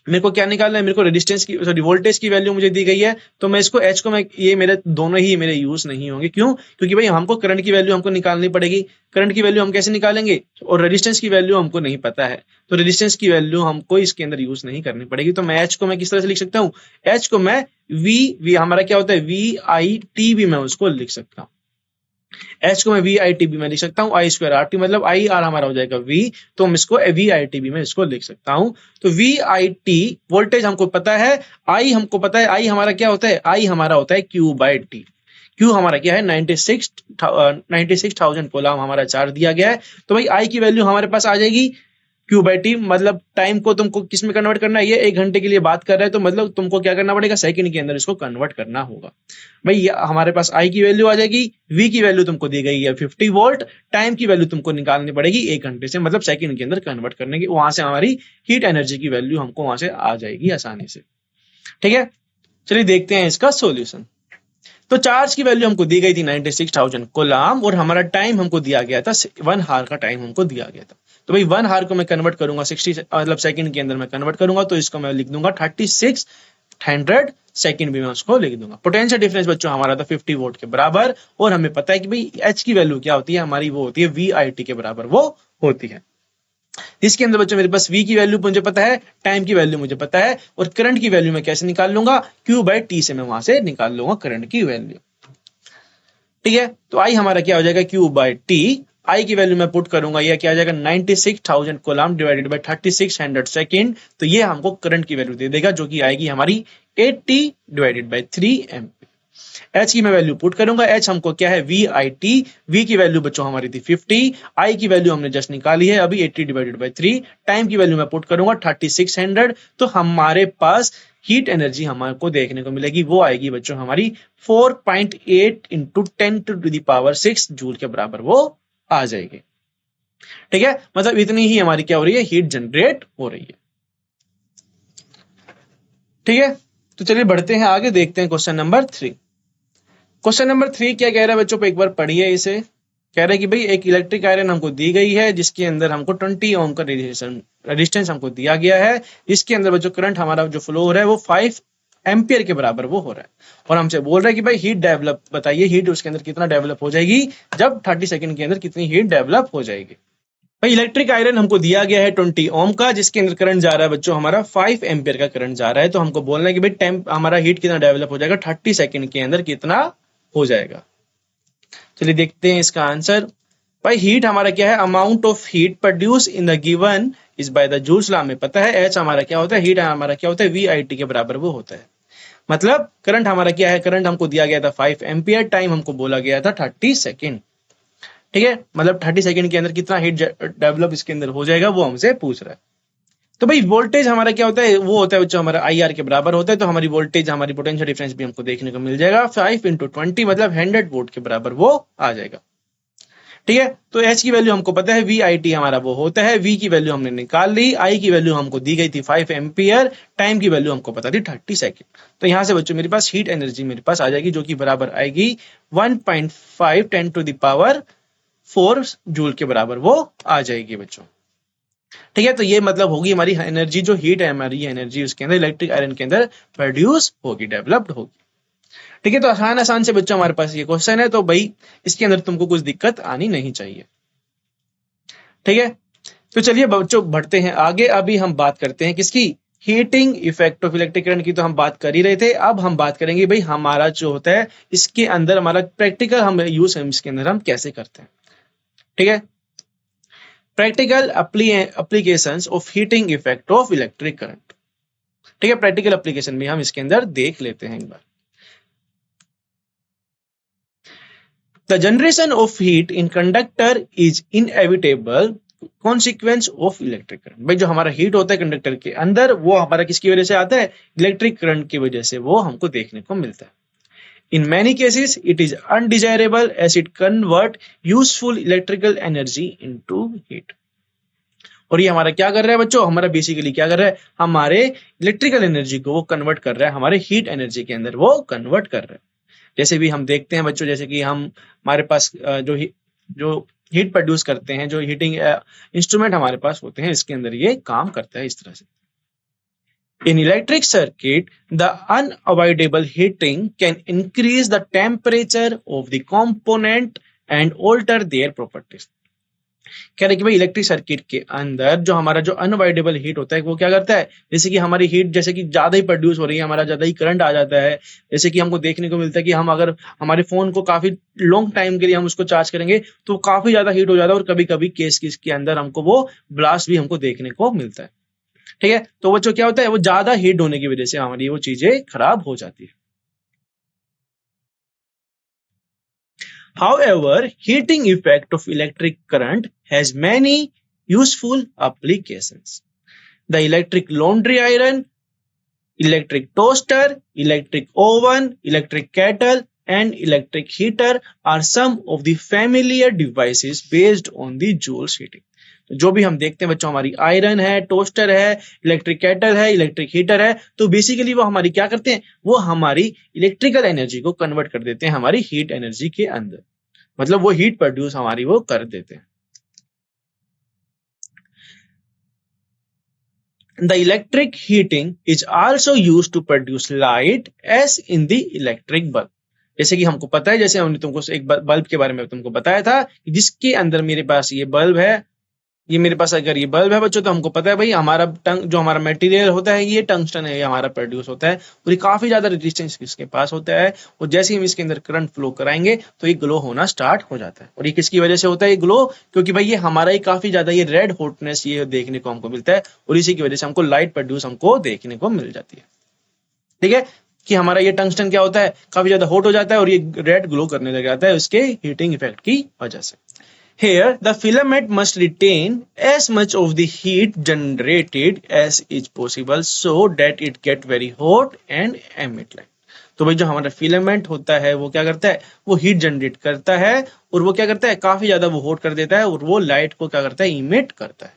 मेरे को क्या निकालना है, मेरे को रेजिस्टेंस की वोल्टेज की वैल्यू मुझे दी गई है। तो मैं इसको H को मैं ये मेरे दोनों ही मेरे यूज नहीं होंगे, क्यों, क्योंकि भाई हमको करंट की वैल्यू हमको निकालनी पड़ेगी। करंट की वैल्यू हम कैसे निकालेंगे, और रेजिस्टेंस की वैल्यू हमको नहीं पता है, तो रेजिस्टेंस की वैल्यू हमको इसके अंदर यूज नहीं करनी पड़ेगी। तो मैं H को मैं किस तरह से लिख सकता हूँ, H को मैं V हमारा क्या होता है VIT भी मैं उसको लिख सकता हूँ। H को मैं VIT भी मैं लिख सकता हूँ, I स्क्वायर RT मतलब IR हमारा हो जाएगा V, तो हम इसको VIT भी मैं इसको लिख सकता हूँ। तो VIT वोल्टेज हमको पता है, I हमको पता है, I हमारा क्या होता है, I हमारा होता है Q बाई टी। Q हमारा क्या है 96,000 कूलम्ब हमारा चार्ज दिया गया है। तो भाई I की वैल्यू हमारे पास आ जाएगी Q बाई टी, मतलब टाइम को तुमको किस में कन्वर्ट करना है, ये 1 घंटे के लिए बात कर रहे हैं, तो मतलब तुमको क्या करना पड़ेगा, सेकंड के अंदर इसको कन्वर्ट करना होगा। भाई हमारे पास I की वैल्यू आ जाएगी, V की वैल्यू तुमको दी गई है 50 वोल्ट, टाइम की वैल्यू तुमको निकालनी पड़ेगी 1 घंटे से, मतलब सेकंड के अंदर कन्वर्ट करने की, वहां से हमारी हीट एनर्जी की वैल्यू हमको वहां से आ जाएगी आसानी से। ठीक है, चलिए देखते हैं इसका सोल्यूशन। तो चार्ज की वैल्यू हमको दी गई थी 96,000 कूलम्ब, और हमारा टाइम हमको दिया गया था 1 हार का टाइम हमको दिया गया था। तो भाई 1 हार को मैं कन्वर्ट करूंगा 60 मतलब सेकंड के अंदर मैं कन्वर्ट करूंगा, तो इसको मैं लिख दूंगा 3600 सेकंड भी मैं उसको लिख दूंगा। पोटेंशियल डिफरेंस बच्चों हमारा था 50 वोल्ट के बराबर, और हमें पता है कि भाई H की वैल्यू क्या होती है हमारी, वो होती है VIT के बराबर वो होती है। इसके अंदर बच्चों मेरे पास V की वैल्यू मुझे पता है, टाइम की वैल्यू मुझे पता है, और करंट की वैल्यू मैं कैसे निकाल लूंगा, Q बाई टी से मैं वहां से निकाल लूंगा करंट की वैल्यू। ठीक है, तो I हमारा क्या हो जाएगा Q बाई टी, I की वैल्यू मैं पुट करूंगा, ये क्या आ जाएगा 96,000 कूलम्ब डिवाइडेड बाय 3600 सेकंड, तो ये हमको करंट की वैल्यू दे देगा, जो कि आएगी हमारी 80 डिवाइडेड बाय 3 एम्पीयर। H की मैं वैल्यू पुट करूंगा, H हमको क्या है VIT, V की वैल्यू बच्चों हमारी थी 50, I की वैल्यू हमने जस्ट निकाली है अभी 80 डिवाइडेड बाय 3, टाइम की वैल्यू मैं पुट करूंगा 3600, तो हमारे पास हीट एनर्जी हमारे को देखने को मिलेगी, वो आएगी बच्चों हमारी 4.8 इंटू 10⁶ जूल के बराबर वो आ जाएगी। ठीक है, मतलब इतनी ही हमारी क्या हो रही है, हीट जनरेट हो रही है। ठीक है, तो चलिए बढ़ते हैं आगे, देखते हैं क्वेश्चन नंबर 3। क्वेश्चन नंबर 3 क्या कह रहा है बच्चों को एक बार पढ़िए इसे। कह रहा है कि भाई एक इलेक्ट्रिक आयरन हमको दी गई है, जिसके अंदर हमको 20 ओम का रेजिस्टेंस हमको दिया गया है, इसके अंदर बच्चों करंट हमारा जो फ्लो हो रहा है वो 5 एम्पियर के बराबर वो हो रहा है, और हमसे बोल रहा है कि भाई हीट डेवलप बताइए, हीट उसके अंदर कितना डेवलप हो जाएगी, जब 30 सेकंड के अंदर कितनी हीट डेवलप हो जाएगी। भाई इलेक्ट्रिक आयरन हमको दिया गया है 20 ओम का, जिसके अंदर करंट जा रहा है बच्चों हमारा 5 एम्पियर का करंट जा रहा है, तो हमको बोलना है कि भाई टेम्प हमारा हीट कितना डेवलप हो जाएगा 30 सेकंड के अंदर कितना हो जाएगा। चलिए देखते हैं इसका आंसर। भाई हीट हमारा क्या है, amount of heat produce in the given is by the joules law में पता है, H हमारा क्या होता है, हीट हमारा क्या होता है VIT के बराबर वो होता है। मतलब करंट हमारा क्या है, करंट हमको दिया गया था 5 एम्पियर, टाइम हमको बोला गया था 30 सेकंड। ठीक है, मतलब 30 सेकंड के अंदर कितना हीट डेवलप इसके अंदर हो जाएगा वो हमसे पूछ रहा है। तो भाई वोल्टेज हमारा क्या होता है, वो होता है बच्चों हमारा IR के बराबर होता है, तो हमारी वोल्टेज हमारी पोटेंशियल डिफरेंस भी हमको देखने को मिल जाएगा 5 इंटू 20 मतलब 100 वोल्ट के बराबर वो आ जाएगा। ठीक है, तो H की वैल्यू हमको पता है, VIT हमारा वो होता है, V की वैल्यू हमने निकाल ली, I की वैल्यू हमको दी गई थी 5 एम्पियर, टाइम की वैल्यू हमको पता थी 30 सेकंड। तो यहां से बच्चों मेरे पास हीट एनर्जी मेरे पास आ जाएगी, जो कि बराबर आएगी 1.5 10⁴ जूल के बराबर वो आ जाएगी बच्चों। ठीक है, तो ये मतलब होगी हमारी एनर्जी, जो हीट है हमारी एनर्जी उसके अंदर इलेक्ट्रिक आयरन के अंदर प्रोड्यूस होगी, डेवलप्ड होगी। ठीक है, तो आसान आसान से बच्चों हमारे पास ये क्वेश्चन है, तो भाई इसके अंदर तुमको कुछ दिक्कत आनी नहीं चाहिए। ठीक है, तो चलिए बच्चों बढ़ते हैं आगे। अभी हम बात करते हैं किसकी, heating effect of electric current की तो हम बात कर ही रहे थे। अब हम बात करेंगे भाई हमारा जो होता है इसके अंदर हमारा प्रैक्टिकल हम यूज हम इसके अंदर हम कैसे करते हैं। ठीक है, practical applications of heating effect of electric current. ठीक है, प्रैक्टिकल एप्लीकेशन भी हम इसके अंदर देख लेते हैं एक बार। The generation of heat in conductor is inevitable consequence of electric current. भाई जो हमारा हीट होता है कंडक्टर के अंदर, वो हमारा किसकी वजह से आता है? इलेक्ट्रिक करंट की वजह से वो हमको देखने को मिलता है। In many cases, it is undesirable as it convert useful electrical energy into heat. और ये हमारा क्या कर रहा है बच्चों? हमारा बेसिकली क्या कर रहा है? हमारे इलेक्ट्रिकल एनर्जी को वो कन्वर्ट कर रहा है, हमारे हीट एनर्जी के अंदर वो कन्वर्ट कर रहा है। जैसे भी हम देखते हैं बच्चों, जैसे कि हम हमारे पास जो हीट प्रोड्यूस करते हैं, जो हीटिंग इंस्ट्रूमेंट हमारे पास होते हैं, इसके अंदर ये काम करता है इस तरह से। In electric circuit, the unavoidable heating can increase the temperature of the component and alter their properties. कह रहे कि भाई इलेक्ट्रिक सर्किट के अंदर जो हमारा जो अनअवॉइडेबल हीट होता है वो क्या करता है? जैसे कि हमारी हीट जैसे कि ज्यादा ही प्रोड्यूस हो रही है, हमारा ज्यादा ही करंट आ जाता है। जैसे कि हमको देखने को मिलता है कि हम अगर हमारे फोन को काफी लॉन्ग टाइम के लिए हम उसको चार्ज करेंगे तो काफी ज्यादा हीट हो जाता है, और कभी कभी केस के अंदर हमको वो ब्लास्ट भी हमको देखने को मिलता है। ठीक है, तो बच्चों क्या होता है? वो ज्यादा हीट होने की वजह से हमारी वो चीजें खराब हो जाती है। However, heating effect of electric current has many useful applications. The electric laundry iron, electric toaster, electric oven, electric kettle, and electric heater are some of the familiar devices based on the Joule's heating. जो भी हम देखते हैं बच्चों, हमारी iron है, toaster है, electric kettle है, इलेक्ट्रिक हीटर है, तो बेसिकली वो हमारी क्या करते हैं? वो हमारी इलेक्ट्रिकल एनर्जी को कन्वर्ट कर देते हैं हमारी हीट एनर्जी के अंदर, मतलब वो हीट प्रोड्यूस हमारी वो कर देते हैं। The electric heating is also used to produce light as in the electric bulb. जैसे कि हमको पता है, जैसे हमने तुमको एक बल्ब के बारे में तुमको बताया था, जिसके अंदर मेरे पास ये बल्ब है, ये मेरे पास अगर ये बल्ब है बच्चों, तो हमको पता है भाई हमारा जो हमारा मटेरियल होता है ये टंगस्टन है, ये हमारा प्रोड्यूस होता है, और ये काफी ज्यादा रेजिस्टेंस इसके पास होता है, और जैसे ही हम इसके अंदर करंट फ्लो कराएंगे तो ये ग्लो होना स्टार्ट हो जाता है। और ये किसकी वजह से होता है ये ग्लो? क्योंकि भाई ये हमारा ही काफी ज्यादा ये रेड हॉटनेस ये देखने को हमको मिलता है, और इसी की वजह से हमको लाइट प्रोड्यूस हमको देखने को मिल जाती है। ठीक है, कि हमारा ये टंगस्टन क्या होता है? काफी ज्यादा हॉट हो जाता है और ये रेड ग्लो करने लग जाता है उसके हीटिंग इफेक्ट की वजह से। Here, the filament must retain as much of the heat generated as is possible so that it get very hot and emit light. तो भाई जो हमारा फिलामेंट होता है वो क्या करता है? वो हीट जनरेट करता है, और वो क्या करता है? काफी ज्यादा वो हॉट कर देता है, और वो लाइट को क्या करता है? इमिट करता है।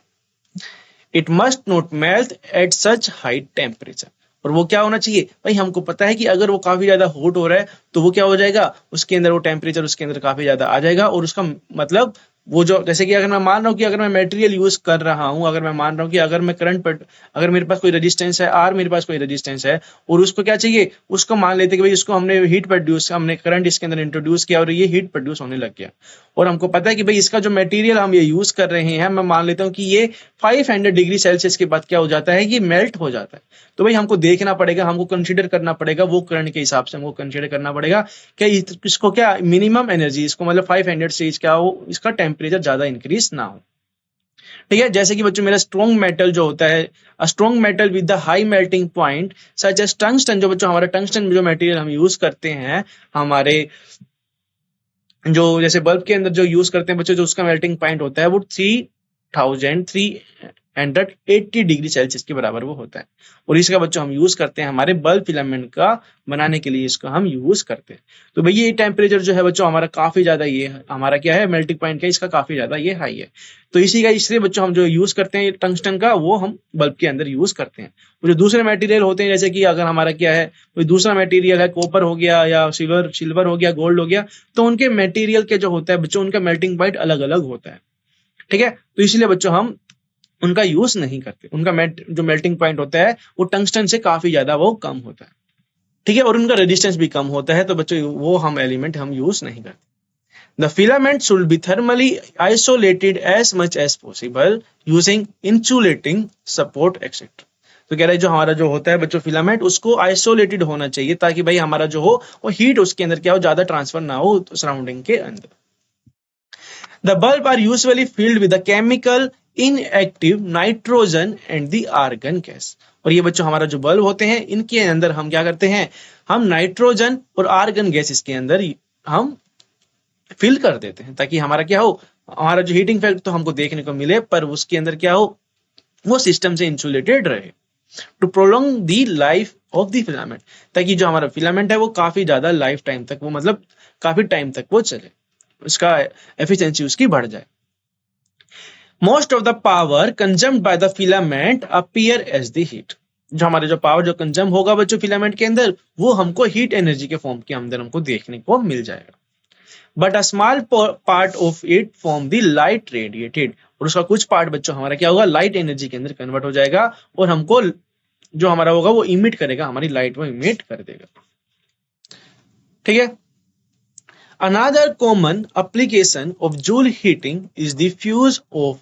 It must not melt at such high temperature. और वो क्या होना चाहिए? भाई हमको पता है कि अगर वो काफी ज्यादा हॉट हो रहा है तो वो क्या हो जाएगा? उसके अंदर वो टेम्परेचर उसके अंदर काफी ज्यादा आ जाएगा, और उसका मतलब वो जो, जैसे कि अगर मैं मान रहा हूँ कि अगर मैं मटेरियल यूज कर रहा हूँ, अगर मैं मान रहा हूँ कि अगर मैं करंट पर, अगर मेरे पास कोई रेजिस्टेंस है आर, मेरे पास कोई रेजिस्टेंस है, और उसको क्या चाहिए? उसको मान लेते कि भाई उसको हमने हीट प्रोड्यूस, हमने करंट इसके अंदर इंट्रोड्यूस किया और ये हीट प्रोड्यूस होने लग गया, और हमको पता है कि भाई इसका जो मटेरियल हम ये यूज कर रहे हैं, मैं मान लेता हूँ कि ये 500 डिग्री सेल्सियस के बाद क्या हो जाता है? ये मेल्ट हो जाता है। तो भाई हमको देखना पड़ेगा, हमको कंसीडर करना पड़ेगा, वो करंट के हिसाब से हमको कंसीडर करना पड़ेगा कि इसको क्या मिनिमम एनर्जी, इसको मतलब 500 से क्या हो, इसका टेम्परेचर ज्यादा इंक्रीज ना हो। ठीक है, जैसे कि बच्चों मेरा स्ट्रॉन्ग मेटल जो होता है, strong metal with the high melting point such as tungsten, जो बच्चों हमारा टंगस्टन जो मटेरियल हम यूज करते हैं, हमारे जो जैसे बल्ब के अंदर जो यूज करते हैं बच्चों, जो उसका मेल्टिंग पॉइंट होता है वो 3,380 डिग्री सेल्सियस के बराबर वो होता है, और इसका बच्चों हम यूज करते हैं हमारे बल्ब फिलामेंट का बनाने के लिए, इसको हम यूज करते हैं। तो भैया ये टेम्परेचर जो है बच्चों हमारा काफी ज्यादा, ये हमारा क्या है? मेल्टिंग पॉइंट का इसका काफी ज्यादा ये हाई है, तो इसी का इसलिए बच्चों हम जो यूज करते हैं टंगस्टन का, वो हम बल्ब के अंदर यूज करते हैं। और जो दूसरे मटेरियल होते हैं, जैसे कि अगर हमारा क्या है, कोई दूसरा मटेरियल है, कॉपर हो गया या सिल्वर हो गया, गोल्ड हो गया, तो उनके मटेरियल के जो होता है बच्चों, उनका मेल्टिंग पॉइंट अलग अलग होता है। ठीक है, तो इसलिए बच्चों हम उनका यूज नहीं करते, उनका जो मेल्टिंग पॉइंट होता है वो टंगस्टन से काफी ज्यादा वो कम होता है। ठीक है, और उनका रेजिस्टेंस भी कम होता है, तो बच्चों वो हम एलिमेंट हम यूज नहीं करते। The filament should be thermally isolated as much as possible using insulating support etc. तो कह रहा है जो हमारा जो होता है बच्चों फिलामेंट, उसको आइसोलेटेड होना चाहिए, ताकि भाई हमारा जो हो वो हीट उसके अंदर क्या हो, ज्यादा ट्रांसफर ना हो सराउंडिंग के अंदर। The bulb are usually filled with a chemical inactive nitrogen and the argon gas. और ये बच्चों हमारा जो बल्ब होते हैं इनके अंदर हम क्या करते हैं, हम नाइट्रोजन और आर्गन गैस इसके अंदर हम फिल कर देते हैं ताकि हमारा क्या हो, हमारा जो हीटिंग इफेक्ट तो हमको देखने को मिले पर उसके अंदर क्या हो, वो सिस्टम से इंसुलेटेड रहे, to prolong the life of the filament, ताकि जो हमारा फिलामेंट है वो काफी ज्यादा लाइफ टाइम तक वो मतलब काफी टाइम तक वो चले, उसका एफिशिएंसी उसकी बढ़ जाए। Most of the power consumed by the filament appear as the heat, जो हमारे जो पावर जो कंज्यूम होगा बच्चों फिलामेंट के अंदर वो हमको हीट एनर्जी के फॉर्म के अंदर हमको देखने को मिल जाएगा। But a small part of it form the light radiated, और उसका कुछ पार्ट बच्चों हमारा क्या होगा, लाइट एनर्जी के अंदर कन्वर्ट हो जाएगा और हमको जो हमारा होगा वो इमिट करेगा, हमारी लाइट वो इमिट कर देगा। ठीक है। Another common application of joule heating is the fuse of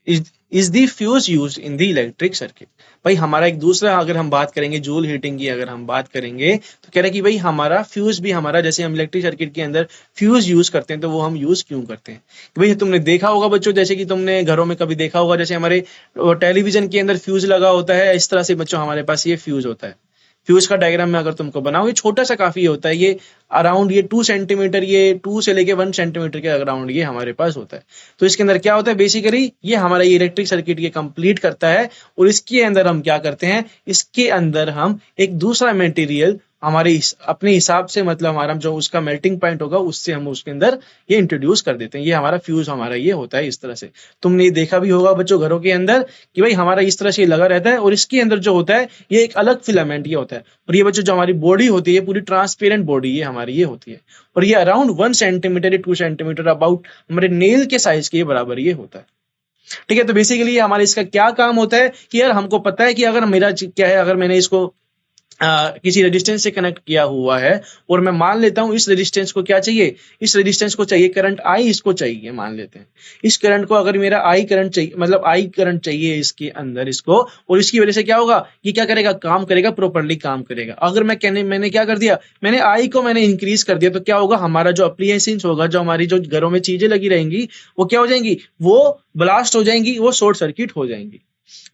is the fuse used in the electric circuit. भाई हमारा एक दूसरा, अगर हम बात करेंगे जूल हीटिंग की, अगर हम बात करेंगे तो कह रहे हैं कि भाई हमारा फ्यूज भी हमारा, जैसे हम इलेक्ट्रिक सर्किट के अंदर फ्यूज यूज करते हैं तो वो हम यूज क्यों करते हैं, भाई तुमने देखा होगा बच्चों, जैसे कि तुमने घरों में कभी देखा होगा, जैसे हमारे टेलीविजन के अंदर फ्यूज लगा होता है, इस तरह से बच्चों हमारे पास ये फ्यूज होता है। फ्यूज का डायग्राम में अगर तुमको बनाओ, ये छोटा सा काफी होता है, ये अराउंड ये 2 सेंटीमीटर, ये 2 से लेके 1 सेंटीमीटर के अराउंड ये हमारे पास होता है। तो इसके अंदर क्या होता है, बेसिकली ये हमारा ये इलेक्ट्रिक सर्किट ये कंप्लीट करता है, और इसके अंदर हम क्या करते हैं, इसके अंदर हम एक दूसरा मटेरियल हमारे अपने हिसाब से, मतलब हमारा जो उसका मेल्टिंग पॉइंट होगा उससे हम उसके अंदर ये इंट्रोड्यूस कर देते हैं। ये हमारा फ्यूज हमारा ये होता है इस तरह से। तुमने देखा भी होगा बच्चों घरों के अंदर कि भाई हमारा इस तरह से लगा रहता है, और इसके अंदर जो होता है ये एक अलग फिलामेंट ये होता है, और ये बच्चों जो हमारी बॉडी होती है पूरी ट्रांसपेरेंट बॉडी ये हमारी ये होती है, और ये अराउंड 1 सेंटीमीटर या 2 सेंटीमीटर अबाउट हमारे नेल के साइज के बराबर ये होता है। ठीक है। तो बेसिकली हमारे इसका क्या काम होता है कि यार हमको पता है कि अगर मेरा क्या है, अगर मैंने इसको किसी रेजिस्टेंस से कनेक्ट किया हुआ है, और मैं मान लेता हूं इस रेजिस्टेंस को क्या चाहिए, इस रेजिस्टेंस को चाहिए करंट आई, इसको चाहिए मान लेते हैं इस करंट को, अगर मेरा आई करंट चाहिए, मतलब आई करंट चाहिए इसके अंदर इसको, और इसकी वजह से क्या होगा, ये क्या करेगा, काम करेगा, प्रॉपर्ली काम करेगा। अगर मैंने क्या कर दिया, मैंने आई को मैंने इंक्रीज कर दिया, तो क्या होगा, हमारा जो अप्लायंसेस होगा, जो हमारी जो घरों में चीजें लगी रहेंगी वो क्या हो जाएंगी, वो ब्लास्ट हो जाएंगी, वो शॉर्ट सर्किट हो जाएंगी।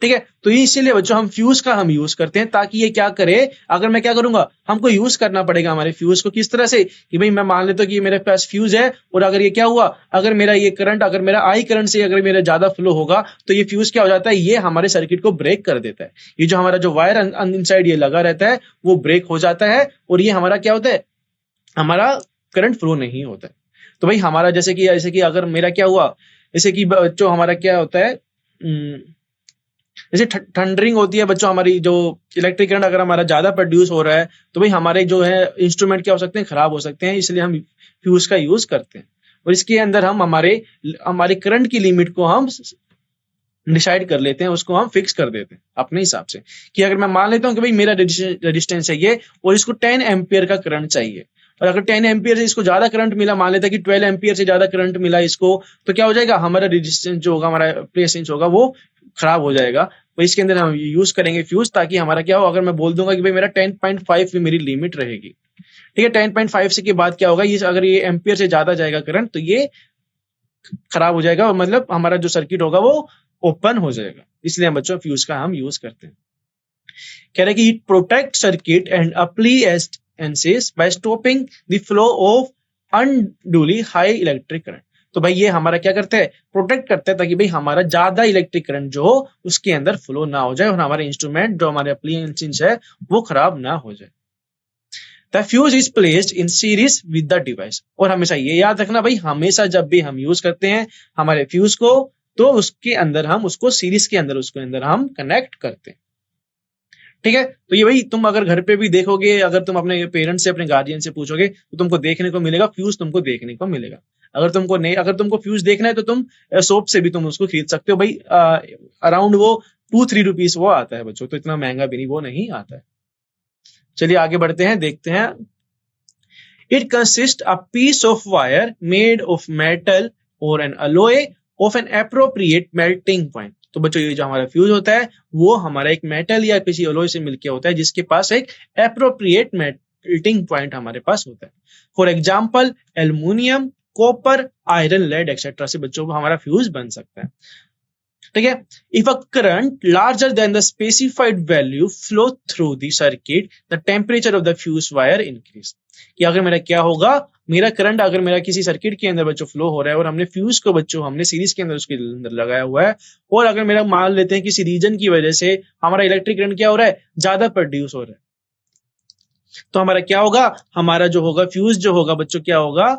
ठीक है। तो इसीलिए बच्चों हम फ्यूज का हम यूज करते हैं, ताकि ये क्या करे, अगर मैं क्या करूंगा, हमको यूज करना पड़ेगा हमारे फ्यूज को किस तरह से कि भाई मैं मान लेता हूं कि ये मेरे पास फ्यूज है, और अगर ये क्या हुआ, अगर मेरा ये करंट, अगर मेरा आई करंट से अगर मेरा ज्यादा फ्लो होगा तो ये फ्यूज क्या हो जाता है, ये हमारे सर्किट को ब्रेक कर देता है। ये जो हमारा जो वायर इनसाइड ये लगा रहता है वो ब्रेक हो जाता है, और ये हमारा क्या होता है, हमारा करंट फ्लो नहीं होता है। तो भाई हमारा जैसे कि अगर मेरा क्या हुआ, जैसे कि जो हमारा क्या होता है, जैसे थंडरिंग होती है बच्चों, हमारी जो इलेक्ट्रिक करंट अगर हमारा ज्यादा प्रोड्यूस हो रहा है तो भाई हमारे जो है इंस्ट्रूमेंट क्या हो सकते हैं, खराब हो सकते हैं, इसलिए हम फ्यूज का यूज करते हैं, और इसके अंदर हम हमारे करंट की लिमिट को हम डिसाइड कर लेते हैं, उसको हम फिक्स कर देते हैं अपने हिसाब से, कि अगर मैं मान लेता हूं कि भाई मेरा रेजिस्टेंस है ये, और इसको 10 एम्पियर का करंट चाहिए, और अगर 10 एम्पियर से इसको ज्यादा करंट मिला, मान लेता है कि 12 एम्पियर से ज्यादा करंट मिला इसको, तो क्या हो जाएगा, हमारा रेजिस्टेंस जो होगा, हमारा रेजिस्टेंस होगा वो खराब हो जाएगा। तो इसके अंदर हम यूज करेंगे फ्यूज, ताकि हमारा क्या हो, अगर मैं बोल दूंगा कि भाई मेरा 10.5 मेरी लिमिट रहेगी, ठीक है, 10.5 से के बाद क्या होगा, ये अगर ये एम्पियर से ज्यादा जाएगा करंट तो ये खराब हो जाएगा, और मतलब हमारा जो सर्किट होगा वो ओपन हो जाएगा, इसलिए हम बच्चों फ्यूज का हम यूज करते हैं। कह रहे कि it protect circuit and appliances by stopping the flow of unduly high electric current। तो भाई ये हमारा क्या करता है, प्रोटेक्ट करता है, ताकि भाई हमारा ज्यादा इलेक्ट्रिक करंट जो हो उसके अंदर फ्लो ना हो जाए, और हमारे इंस्ट्रूमेंट जो हमारे अप्लायंसेस है वो खराब ना हो जाए। The fuse is placed in series with the device, और हमेशा ये याद रखना भाई, हमेशा जब भी हम यूज करते हैं हमारे फ्यूज को, तो उसके अंदर हम उसको सीरीज के अंदर उसके अंदर हम कनेक्ट करते हैं। ठीक है। तो ये भाई तुम अगर घर पे भी देखोगे, अगर तुम अपने पेरेंट्स से, अपने गार्जियन से पूछोगे तो तुमको देखने को मिलेगा, फ्यूज तुमको देखने को मिलेगा। अगर तुमको फ्यूज देखना है तो तुम शॉप से भी तुम उसको खरीद सकते हो भाई, अराउंड वो 2-3 रुपीज वो आता है बच्चों, तो इतना महंगा भी नहीं, वो नहीं आता है। चलिए आगे बढ़ते हैं, देखते हैं। It consist a piece of wire made of metal और an alloy of an appropriate melting point. तो बच्चों ये जो हमारा फ्यूज होता है वो हमारा एक मेटल या किसी अलॉय से मिलकर होता है, जिसके पास एक एप्रोप्रिएट मेल्टिंग पॉइंट हमारे पास होता है। For example aluminium, copper, iron, lead etcetera से बच्चों को हमारा फ्यूज बन सकता है। ठीक है। If a current larger than the specified value flow through the circuit, the temperature of the fuse wire increase. कि अगर मेरा क्या होगा, मेरा करंट अगर मेरा किसी सर्किट के अंदर बच्चों फ्लो हो रहा है और हमने फ्यूज को बच्चों हमने सीरीज के अंदर उसके अंदर लगाया हुआ है, और अगर मेरा मान लेते हैं किसी रीजन की वजह से हमारा इलेक्ट्रिक करंट क्या हो रहा है, ज्यादा प्रोड्यूस हो रहा है, तो हमारा क्या होगा, हमारा जो होगा फ्यूज जो होगा बच्चों क्या होगा,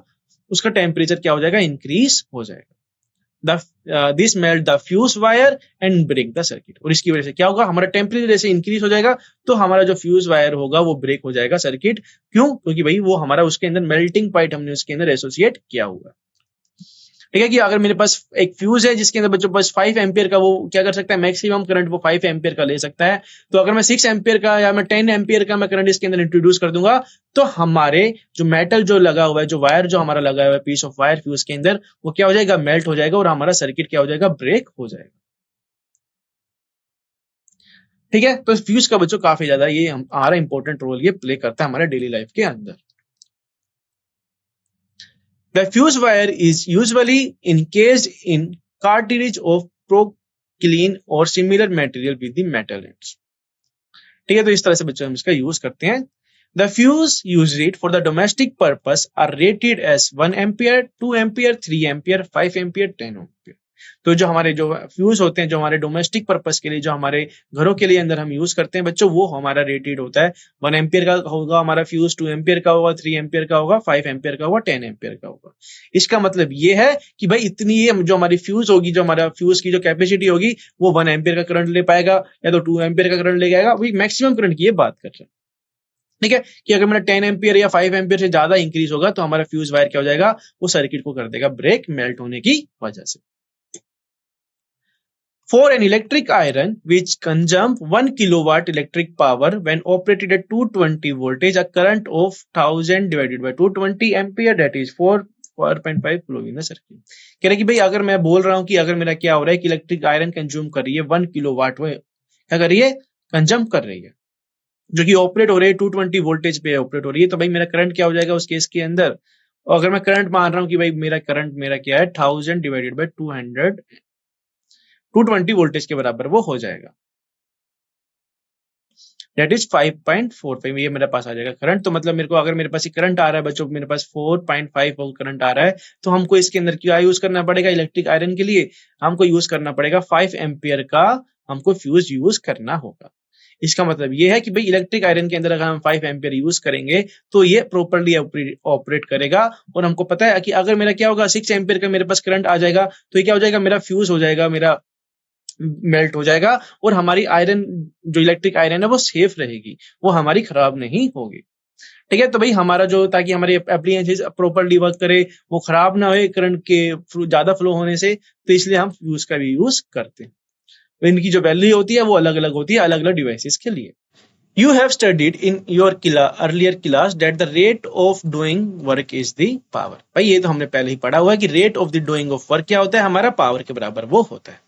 उसका टेम्परेचर क्या हो जाएगा, इंक्रीज हो जाएगा। This melt the fuse wire and break the circuit. और इसकी वजह से क्या होगा, हमारा टेम्परेचर जैसे इंक्रीज हो जाएगा तो हमारा जो फ्यूज वायर होगा वो ब्रेक हो जाएगा सर्किट। क्यों? क्योंकि भाई वो हमारा उसके अंदर मेल्टिंग पॉइंट हमने उसके अंदर एसोसिएट किया हुआ। ठीक है कि अगर मेरे पास एक फ्यूज है जिसके अंदर बच्चों पास 5 एम्पियर का, वो क्या कर सकता है, मैक्सिमम करंट वो 5 एम्पियर का ले सकता है। तो अगर मैं 6 एम्पियर का या मैं 10 एम्पियर का मैं करंट इसके अंदर इंट्रोड्यूस कर दूंगा, तो हमारे जो मेटल जो लगा हुआ है, जो वायर जो हमारा लगा हुआ है, पीस ऑफ वायर फ्यूज के अंदर, वो क्या हो जाएगा, मेल्ट हो जाएगा और हमारा सर्किट क्या हो जाएगा, ब्रेक हो जाएगा। ठीक है, तो फ्यूज का बच्चों काफी ज्यादा ये हमारा इंपॉर्टेंट रोल ये प्ले करता है हमारे डेली लाइफ के अंदर। The fuse wire is usually encased in cartridge of propylene or similar material with the metal ends. ठीक है, तो इस तरह से बच्चों हम इसका यूज करते हैं। The fuse used for the domestic purpose are rated as 1 ampere, 2 ampere, 3 ampere, 5 ampere, 10 ampere. तो जो हमारे जो फ्यूज होते हैं, जो हमारे डोमेस्टिक पर्पस के लिए, जो हमारे घरों के लिए अंदर हम यूज करते हैं बच्चों, वो हमारा रेटेड होता है 1 एम्पियर का होगा हमारा फ्यूज, 2 एम्पियर का होगा, 3 एम्पियर का होगा, 5 एम्पियर का होगा, 10 एम्पियर का होगा। इसका मतलब ये है कि भाई इतनी ये जो हमारी फ्यूज होगी, जो हमारा फ्यूज की जो कैपेसिटी होगी, वो 1 एम्पियर का करंट ले पाएगा या तो 2 एम्पियर का करंट ले जाएगा। वही मैक्सिमम करंट की ये बात कर रहे हैं। ठीक है, कि अगर मेरा 10 एम्पियर या 5 एम्पियर से ज्यादा इंक्रीज होगा तो हमारा फ्यूज वायर क्या हो जाएगा, वो सर्किट को कर देगा ब्रेक, मेल्ट होने की वजह से। For an electric iron which consumes 1 kilowatt electric power when operated at 220 voltage, a current of 1000 divided by 220 ampere, that is 4.5 flow in the circuit. कह रहे कि भाई अगर मैं बोल रहा हूं कि अगर मेरा क्या हो रहा है कि इलेक्ट्रिक आयरन कंज्यूम कर रही है 1 किलोवाट, वो क्या कर रही है, कंज्यूम कर रही है, जो कि ऑपरेट हो रही है 220 वोल्टेज पे ऑपरेट हो रही है। तो भाई मेरा करंट क्या हो जाएगा उस केस के अंदर, और अगर मैं करंट मान रहा हूं कि भाई मेरा करंट मेरा क्या है 1000 डिवाइडेड बाय 220 वोल्टेज के बराबर वो हो जाएगा, दैट इज 5.45, ये मेरे पास आ जाएगा करंट। तो मतलब मेरे को अगर मेरे पास ये करंट आ रहा है बच्चों, मेरे पास 4.5 वोल्ट करंट आ रहा है, तो हमको इसके अंदर क्या यूज करना पड़ेगा, इलेक्ट्रिक आयरन के लिए हमको यूज करना पड़ेगा 5 एम्पियर का हमको फ्यूज यूज करना होगा। इसका मतलब ये है कि भाई इलेक्ट्रिक आयरन के अंदर अगर हम 5 एम्पियर यूज करेंगे तो ये प्रॉपर्ली ऑपरेट करेगा। और हमको पता है कि अगर मेरा क्या होगा 6 एम्पियर का मेरे पास करंट आ जाएगा तो ये क्या हो जाएगा, मेरा फ्यूज हो जाएगा, मेरा मेल्ट हो जाएगा, और हमारी आयरन जो इलेक्ट्रिक आयरन है वो सेफ रहेगी, वो हमारी खराब नहीं होगी। ठीक है, तो भाई हमारा जो, ताकि हमारे एप्लायंसेस प्रॉपर्ली वर्क करे, वो खराब ना हो करंट के ज्यादा फ्लो होने से, तो इसलिए हम फ्यूज का भी यूज करते हैं। तो इनकी जो वैल्यू होती है वो अलग अलग होती है अलग अलग डिवाइसेस के लिए। You have studied in your earlier class that the rate of doing work is the power. भाई ये तो हमने पहले ही पढ़ा हुआ है कि rate of the doing of work क्या होता है, हमारा पावर के बराबर वो होता है।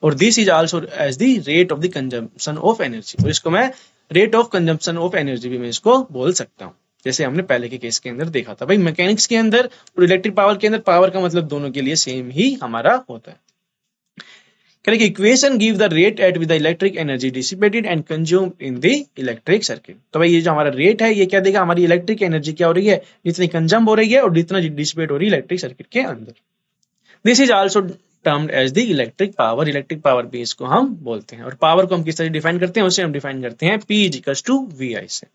और this is also as the rate of the consumption of energy, और इसको मैं rate of consumption of energy भी मैं इसको बोल सकता हूँ, जैसे हमने पहले के केस के अंदर देखा था। भाई मैकेनिक्स के अंदर और इलेक्ट्रिक पावर के अंदर पावर का मतलब दोनों के लिए सेम ही हमारा होता है। Correct, equation give the rate at with the electric energy dissipated and consumed in the electric circuit. तो भाई ये जो हमारा रेट है ये क्या देगा, हमारी इलेक्ट्रिक एनर्जी क्या हो रही है, जितनी कंज्यूम हो रही है और जितना डिसिपेट हो रही है इलेक्ट्रिक सर्किट के अंदर। This is also termed as the electric power, electric power भी इसको हम बोलते हैं। और पावर को हम किस तरह डिफाइन करते हैं, उसे हम डिफाइन करते हैं P इक्वल्स टू VI से।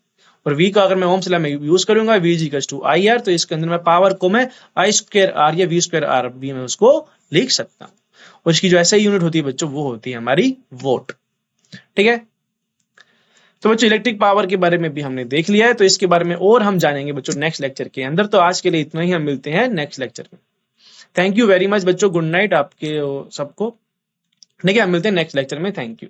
और V का अगर मैं ओम्स लॉ में यूज करूंगा V इक्वल्स टू IR, तो इसके अंदर मैं पावर को मैं I स्क्वायर R या V स्क्वायर R भी मैं उसको लिख सकता हूँ। और इसकी जो ऐसा यूनिट होती है बच्चों वो होती है हमारी वोट। ठीक है, तो बच्चों इलेक्ट्रिक पावर के बारे में भी हमने देख लिया है, तो इसके बारे में और हम जानेंगे बच्चों नेक्स्ट लेक्चर के अंदर। तो आज के लिए इतना ही, हम मिलते हैं नेक्स्ट लेक्चर में। थैंक यू वेरी मच बच्चों, गुड नाइट आपके सबको। ठीक है, हम मिलते हैं नेक्स्ट लेक्चर में, थैंक यू।